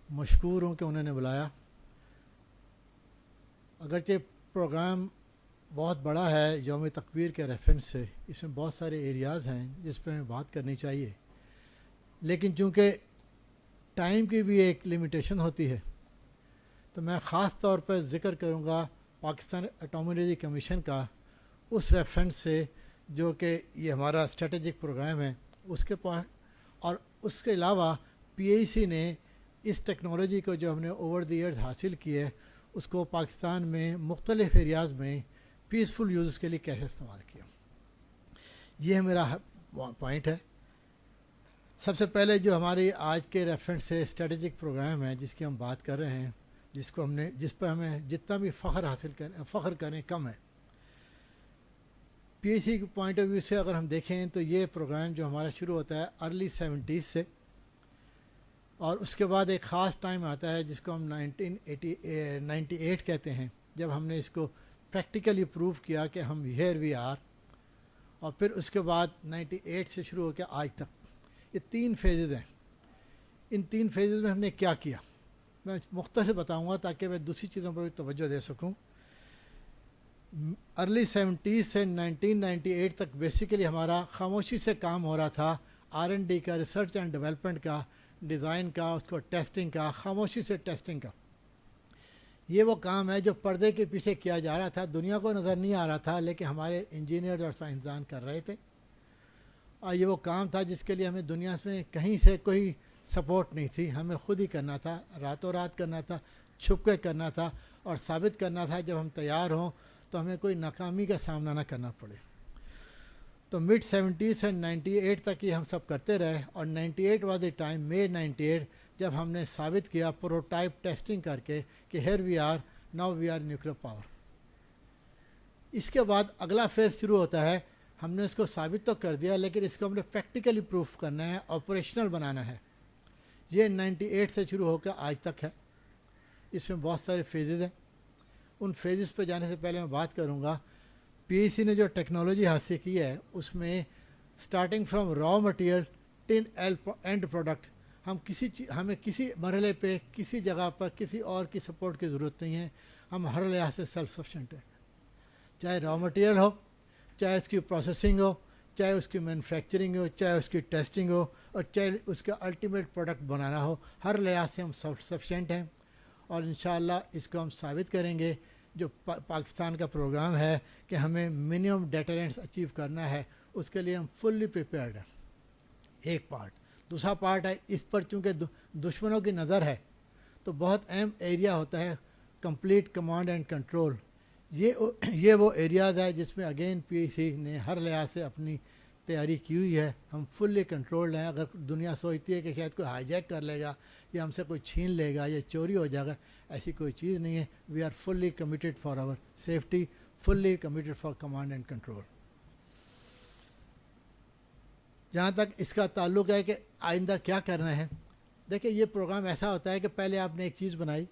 مشکور ہوں کہ انہوں نے بلایا. اگرچہ پروگرام بہت بڑا ہے یوم تکبیر کے ریفرنس سے, اس میں بہت سارے ایریاز ہیں جس پہ ہمیں بات کرنی چاہیے, لیکن چونکہ ٹائم کی بھی ایک لمیٹیشن ہوتی ہے تو میں خاص طور پہ ذکر کروں گا پاکستان ایٹامک انرجی کمیشن کا اس ریفرنس سے جو کہ یہ ہمارا اسٹریٹجک پروگرام ہے, اس کے پاس اور اس کے علاوہ PIC نے اس ٹیکنالوجی کو جو ہم نے اوور دی ایئرز حاصل کی ہے اس کو پاکستان میں مختلف ایریاز میں پیسفل یوزز کے لیے کیسے استعمال کیا. یہ میرا پوائنٹ ہے. سب سے پہلے جو ہماری آج کے ریفرنس سے اسٹریٹجک پروگرام ہے جس کی ہم بات کر رہے ہیں، جس پر ہمیں جتنا بھی فخر کریں کم ہے. PIC کے پوائنٹ آف ویو سے اگر ہم دیکھیں تو یہ پروگرام جو ہمارا شروع ہوتا ہے ارلی 70s سے، اور اس کے بعد ایک خاص ٹائم آتا ہے جس کو ہم 1998 کہتے ہیں، جب ہم نے اس کو پریکٹیکلی پروو کیا کہ ہم ہیئر وی آر. اور پھر اس کے بعد 98 سے شروع ہو کے آج تک یہ 3 فیزز ہیں. ان 3 فیزز میں ہم نے کیا کیا میں مختصر بتاؤں گا تاکہ میں دوسری چیزوں پر بھی توجہ دے سکوں. ارلی 70s سے 1998 تک بیسیکلی ہمارا خاموشی سے کام ہو رہا تھا R&D کا، ریسرچ اینڈ ڈیولپمنٹ کا، ڈیزائن کا، اس کو ٹیسٹنگ کا، خاموشی سے ٹیسٹنگ کا. یہ وہ کام ہے جو پردے کے پیچھے کیا جا رہا تھا، دنیا کو نظر نہیں آ رہا تھا لیکن ہمارے انجینئر اور سائنسدان کر رہے تھے. اور یہ وہ کام تھا جس کے لیے ہمیں دنیا میں کہیں سے کوئی سپورٹ نہیں تھی، ہمیں خود ہی کرنا تھا، راتوں رات کرنا تھا، چھپ کے کرنا تھا، اور ثابت کرنا تھا جب ہم تیار ہوں تو ہمیں کوئی ناکامی کا سامنا نہ کرنا پڑے. تو مڈ 70s سے 98 تک یہ ہم سب کرتے رہے، اور 98 واز دی ٹائم، مئی 98، جب ہم نے ثابت کیا پروٹائپ ٹیسٹنگ کر کے کہ here we are, now we are nuclear power. اس کے بعد اگلا فیز شروع ہوتا ہے. ہم نے اس کو ثابت تو کر دیا لیکن اس کو ہم نے پریکٹیکلی پروف کرنا ہے، آپریشنل بنانا ہے. یہ 98 سے شروع ہو کے آج تک ہے. اس میں بہت سارے فیزز ہیں. ان فیزز پہ جانے سے پہلے میں بات کروں گا PIC نے جو ٹیکنالوجی حاصل کی ہے اس میں starting from raw material to end product, ہمیں کسی مرحلے پہ، کسی جگہ پر کسی اور کی سپورٹ کی ضرورت نہیں ہے. ہم ہر لحاظ سے سیلف سفیشینٹ ہیں، چاہے را مٹیریل ہو، چاہے اس کی پروسیسنگ ہو، چاہے اس کی مینوفیکچرنگ ہو، چاہے اس کی ٹیسٹنگ ہو، اور چاہے اس کا الٹیمیٹ پروڈکٹ بنانا ہو. ہر لحاظ سے ہم سیلف سفیشینٹ ہیں، اور انشاءاللہ اس کو ہم ثابت کریں گے. جو پاکستان کا پروگرام ہے کہ ہمیں منیمم ڈیٹرنٹس اچیو کرنا ہے، اس کے لیے ہم فلی پریپیئرڈ ہیں. ایک پارٹ. دوسرا پارٹ ہے اس پر چونکہ دشمنوں کی نظر ہے تو بہت اہم ایریا ہوتا ہے کمپلیٹ کمانڈ اینڈ کنٹرول. یہ وہ ایریاز ہے جس میں اگین PIC نے ہر لحاظ سے اپنی تیاری کی ہوئی ہے. ہم فلی کنٹرولڈ ہیں. اگر دنیا سوچتی ہے کہ شاید کوئی ہائی جیک کر لے گا یا ہم سے کوئی چھین لے گا یا چوری ہو جائے گا، ایسی کوئی چیز نہیں ہے. We are fully committed for our safety, fully committed for command and control. جہاں تک اس کا تعلق ہے کہ آئندہ کیا کرنا ہے، دیکھیں یہ پروگرام ایسا ہوتا ہے کہ پہلے آپ نے ایک چیز بنائی،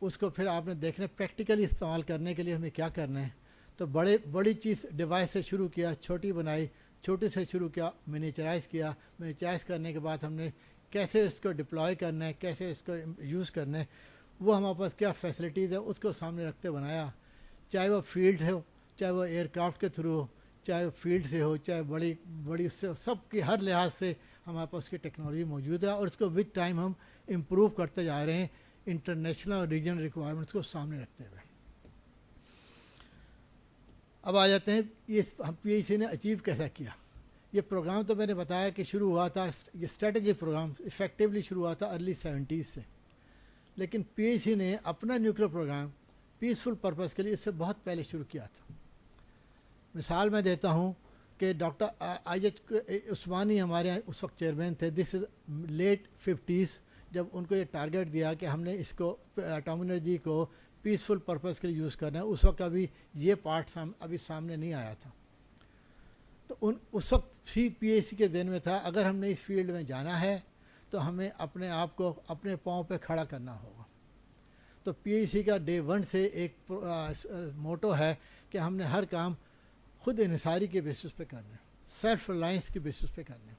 اس کو پھر آپ نے دیکھنا پریکٹیکلی استعمال کرنے کے لیے ہمیں کیا کرنا ہے. تو بڑی چیز ڈیوائس سے شروع کیا، چھوٹی بنائی، چھوٹے سے شروع کیا، منیچرائز کیا. منیچرائز کرنے کے بعد ہم نے کیسے اس کو ڈپلوائے کرنا ہے، کیسے اس کو یوز کرنا ہے، وہ ہمارے پاس کیا فیسلٹیز ہے اس کو سامنے رکھتے بنایا. چاہے وہ فیلڈ ہو، چاہے وہ ایئر کرافٹ کے تھرو ہو، چاہے وہ فیلڈ سے ہو، چاہے بڑی اس سے، سب کی ہر لحاظ سے ہمارے پاس کی ٹیکنالوجی موجود ہے. اور اس کو ود ٹائم ہم امپروو کرتے جا رہے ہیں انٹرنیشنل اور ریجنل ریکوائرمنٹس کو سامنے رکھتے ہوئے. اب آ جاتے ہیں یہ PIC نے اچیو کیسا کیا. یہ پروگرام تو میں نے بتایا کہ شروع ہوا تھا، یہ اسٹریٹجک پروگرام افیکٹولی شروع ہوا تھا ارلی 70s سے. لیکن PIC نے اپنا نیوکلیر پروگرام پیسفل پرپز کے لیے اس سے بہت پہلے شروع کیا تھا. مثال میں دیتا ہوں کہ ڈاکٹر IH عثمانی ہمارے یہاں اس وقت چیئرمین تھے. دس از لیٹ 50s جب ان کو یہ ٹارگیٹ دیا کہ ہم نے اس کو اٹامک انرجی کو پیسفل پرپز کے لیے یوز کرنا ہے. اس وقت ابھی یہ پارٹ ابھی سامنے نہیں آیا تھا. تو اس وقت بھی PIC کے ذہن میں تھا اگر ہم نے اس فیلڈ میں جانا ہے تو ہمیں اپنے آپ کو اپنے پاؤں پہ کھڑا کرنا ہوگا. تو PIC کا ڈے 1 سے ایک موٹو ہے کہ ہم نے ہر کام خود انحصاری کے بیسس پہ کرنا ہے، سیلف ریلائنس کے بیسس پہ کرنا ہے.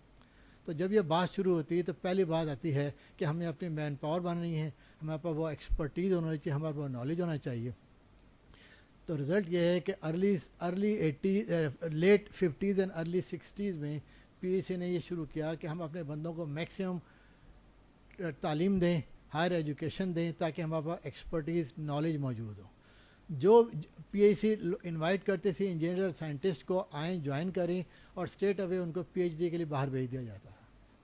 تو جب یہ بات شروع ہوتی ہے تو پہلی بات آتی ہے کہ ہم نے اپنی مین پاور بنانی ہے، ہمارے پاس وہ ایکسپرٹیز ہونا چاہیے، ہمارے پاس نالج ہونا چاہیے. تو رزلٹ یہ ہے کہ late 50s and early 60s میں PIC نے یہ شروع کیا کہ ہم اپنے بندوں کو میکسیمم تعلیم دیں، ہائر ایجوکیشن دیں تاکہ ہمارے پاس ایکسپرٹیز نالج موجود ہو. جو PIC انوائٹ کرتے تھے انجینئر سائنٹسٹ کو آئیں جوائن کریں اور اسٹریٹ اوے ان کو PhD کے لیے باہر بھیج دیا جاتا ہے.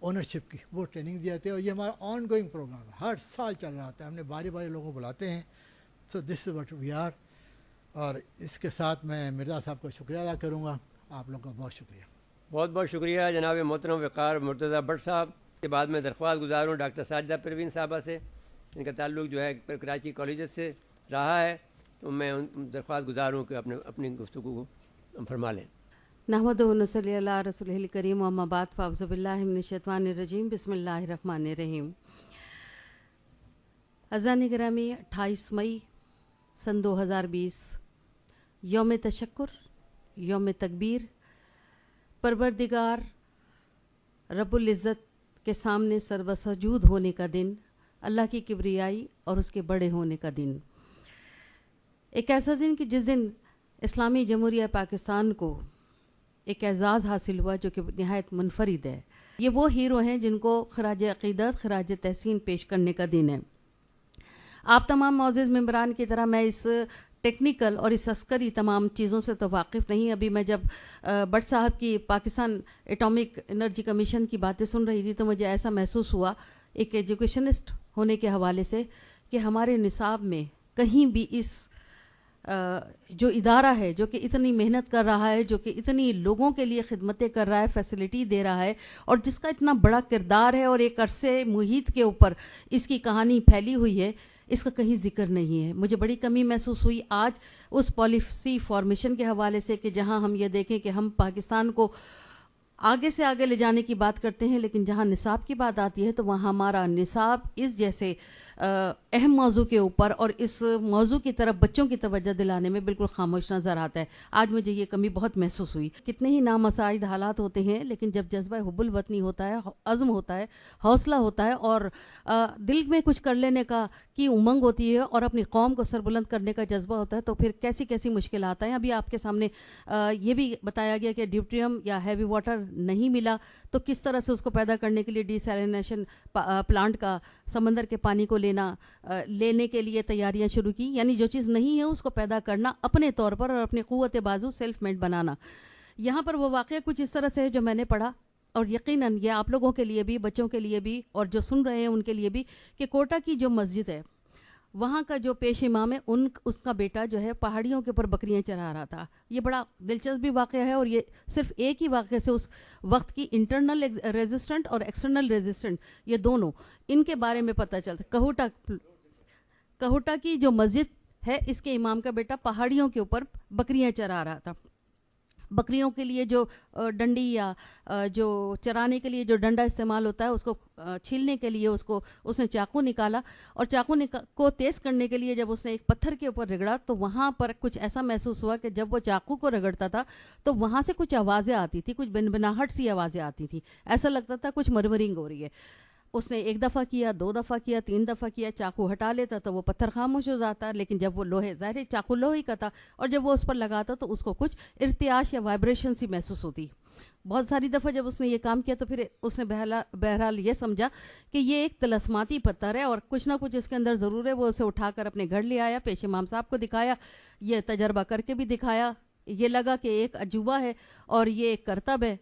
اونرشپ کی وہ ٹریننگ دی جاتی ہے, اور یہ ہمارا آن گوئنگ پروگرام ہے, ہر سال چل رہا ہوتا ہے. ہم نے باری باری لوگوں کو بلاتے ہیں. سو دس از واٹ وی آر. اور اس کے ساتھ میں مرزا صاحب کا شکریہ ادا کروں گا. آپ لوگوں کا بہت شکریہ. بہت بہت شکریہ جناب محترم وقار مرتضیٰ بٹ صاحب. کے بعد میں درخواست گزار ہوں ڈاکٹر ساجدہ پروین صاحبہ سے, ان کا تعلق جو ہے کراچی کالجز سے رہا ہے, تو میں درخواست گزار ہوں کہ اپنی گفتگو کو فرما لیں. نحمد و نصلی اللہ رسول الکریم و اما بعد فاعوذ باللہ من الشیطان الرجیم بسم اللہ الرحمن الرحیم. عزیزان گرامی, 28 مئی سن 2020 یوم تشکر, یوم تکبیر, پروردگار رب العزت کے سامنے سربسجود ہونے کا دن, اللہ کی کبریائی اور اس کے بڑے ہونے کا دن. ایک ایسا دن کہ جس دن اسلامی جمہوریہ پاکستان کو ایک اعزاز حاصل ہوا جو کہ نہایت منفرد ہے. یہ وہ ہیرو ہیں جن کو خراج عقیدت, خراج تحسین پیش کرنے کا دن ہے. آپ تمام معزز ممبران کی طرح میں اس ٹیکنیکل اور اس عسکری تمام چیزوں سے تو واقف نہیں. ابھی میں جب بٹ صاحب کی پاکستان ایٹامک انرجی کمیشن کی باتیں سن رہی تھی تو مجھے ایسا محسوس ہوا ایک ایجوکیشنسٹ ہونے کے حوالے سے کہ ہمارے نصاب میں کہیں بھی اس جو ادارہ ہے جو کہ اتنی محنت کر رہا ہے, جو کہ اتنی لوگوں کے لیے خدمتیں کر رہا ہے, فیسلٹی دے رہا ہے, اور جس کا اتنا بڑا کردار ہے اور ایک عرصے محیط کے اوپر اس کی کہانی پھیلی ہوئی ہے, اس کا کہیں ذکر نہیں ہے. مجھے بڑی کمی محسوس ہوئی آج اس پالیسی فارمیشن کے حوالے سے کہ جہاں ہم یہ دیکھیں کہ ہم پاکستان کو آگے سے آگے لے جانے کی بات کرتے ہیں, لیکن جہاں نصاب کی بات آتی ہے تو وہاں ہمارا نصاب اس جیسے اہم موضوع کے اوپر اور اس موضوع کی طرف بچوں کی توجہ دلانے میں بالکل خاموش نظر آتا ہے. آج مجھے یہ کمی بہت محسوس ہوئی. کتنے ہی نامساعد حالات ہوتے ہیں, لیکن جب جذبہ حب الوطنی ہوتا ہے, عزم ہوتا ہے, حوصلہ ہوتا ہے, اور دل میں کچھ کر لینے کی امنگ ہوتی ہے اور اپنی قوم کو سربلند کرنے کا جذبہ ہوتا ہے, تو پھر کیسی کیسی مشکلات ہیں. ابھی آپ کے سامنے یہ بھی بتایا گیا کہ ڈیوٹریم یا ہیوی واٹر نہیں ملا, تو کس طرح سے اس کو پیدا کرنے کے لیے ڈی سیلینیشن پلانٹ کا سمندر کے پانی کو لینے کے لیے تیاریاں شروع کی. یعنی جو چیز نہیں ہے اس کو پیدا کرنا اپنے طور پر اور اپنی قوت بازو سیلف میڈ بنانا. یہاں پر وہ واقعہ کچھ اس طرح سے ہے جو میں نے پڑھا, اور یقیناً یہ آپ لوگوں کے لیے بھی, بچوں کے لیے بھی, اور جو سن رہے ہیں ان کے لیے بھی, کہ کوٹا کی جو مسجد ہے وہاں کا جو پیش امام ہے اس کا بیٹا جو ہے پہاڑیوں کے اوپر بکریاں چرا رہا تھا. یہ بڑا دلچسپ بھی واقعہ ہے, اور یہ صرف ایک ہی واقعے سے اس وقت کی انٹرنل ریزسٹنٹ اور ایکسٹرنل ریزسٹنٹ یہ دونوں ان کے بارے میں پتہ چلتا. کہوٹا کی جو مسجد ہے اس کے امام کا بیٹا پہاڑیوں کے اوپر بکریاں چرا رہا تھا. بکریوں کے لیے جو ڈنڈی یا جو چرانے کے لیے جو ڈنڈا استعمال ہوتا ہے اس کو چھیلنے کے لیے اس نے چاقو نکالا, اور چاقو کو تیز کرنے کے لیے جب اس نے ایک پتھر کے اوپر رگڑا تو وہاں پر کچھ ایسا محسوس ہوا کہ جب وہ چاقو کو رگڑتا تھا تو وہاں سے کچھ آوازیں آتی تھی, کچھ بنبناہٹ سی آوازیں آتی تھی, ایسا لگتا تھا کچھ مرمرنگ ہو رہی ہے. اس نے 1 دفعہ کیا, 2 دفعہ کیا, 3 دفعہ کیا, چاقو ہٹا لیتا تو وہ پتھر خاموش ہو جاتا, لیکن جب وہ لوہے, ظاہر چاقو لوہے کا تھا, اور جب وہ اس پر لگاتا تو اس کو کچھ ارتعاش یا وائبریشن سی محسوس ہوتی. بہت ساری دفعہ جب اس نے یہ کام کیا تو پھر اس نے بہرحال یہ سمجھا کہ یہ ایک طلسماتی پتھر ہے اور کچھ نہ کچھ اس کے اندر ضرور ہے. وہ اسے اٹھا کر اپنے گھر لے آیا, پیش امام صاحب کو دکھایا, یہ تجربہ کر کے بھی دکھایا. یہ لگا کہ ایک عجوبہ ہے اور یہ ایک کرتب ہے.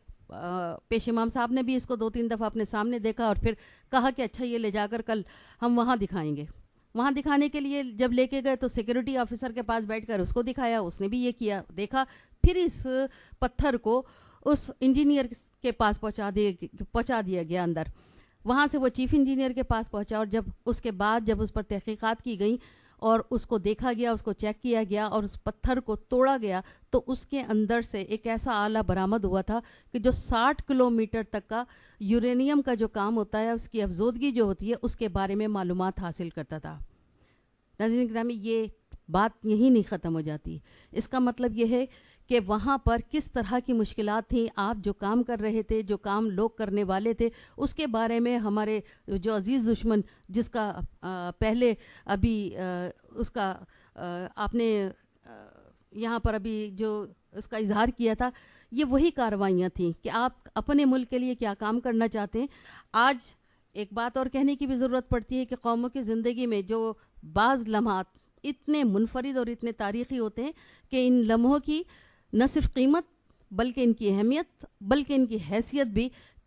پیش امام صاحب نے بھی اس کو 2-3 دفعہ اپنے سامنے دیکھا اور پھر کہا کہ اچھا یہ لے جا کر کل ہم وہاں دکھائیں گے. وہاں دکھانے کے لیے جب لے کے گئے تو سیکورٹی آفیسر کے پاس بیٹھ کر اس کو دکھایا, اس نے بھی یہ کیا, دیکھا. پھر اس پتھر کو اس انجینئر کے پاس پہنچا دیا گیا اندر. وہاں سے وہ چیف انجینئر کے پاس پہنچا, اور جب اس کے بعد جب اس پر تحقیقات کی گئی اور اس کو دیکھا گیا, اس کو چیک کیا گیا اور اس پتھر کو توڑا گیا, تو اس کے اندر سے ایک ایسا آلہ برآمد ہوا تھا کہ جو 60 کلومیٹر تک کا یورینیم کا جو کام ہوتا ہے, اس کی افزودگی جو ہوتی ہے, اس کے بارے میں معلومات حاصل کرتا تھا. ناظرین گرامی, یہ بات یہی نہیں ختم ہو جاتی. اس کا مطلب یہ ہے کہ وہاں پر کس طرح کی مشکلات تھیں. آپ جو کام کر رہے تھے, جو کام لوگ کرنے والے تھے, اس کے بارے میں ہمارے جو عزیز دشمن, جس کا پہلے ابھی اس کا آپ نے یہاں پر ابھی جو اس کا اظہار کیا تھا, یہ وہی کارروائیاں تھیں کہ آپ اپنے ملک کے لیے کیا کام کرنا چاہتے ہیں. آج ایک بات اور کہنے کی بھی ضرورت پڑتی ہے کہ قوموں کی زندگی میں جو بعض لمحات اتنے منفرد اور اتنے تاریخی ہوتے ہیں کہ ان لمحوں کی نہ صرف قیمت بلکہ ان کی اہمیت بلکہ ان کی حیثیت بھی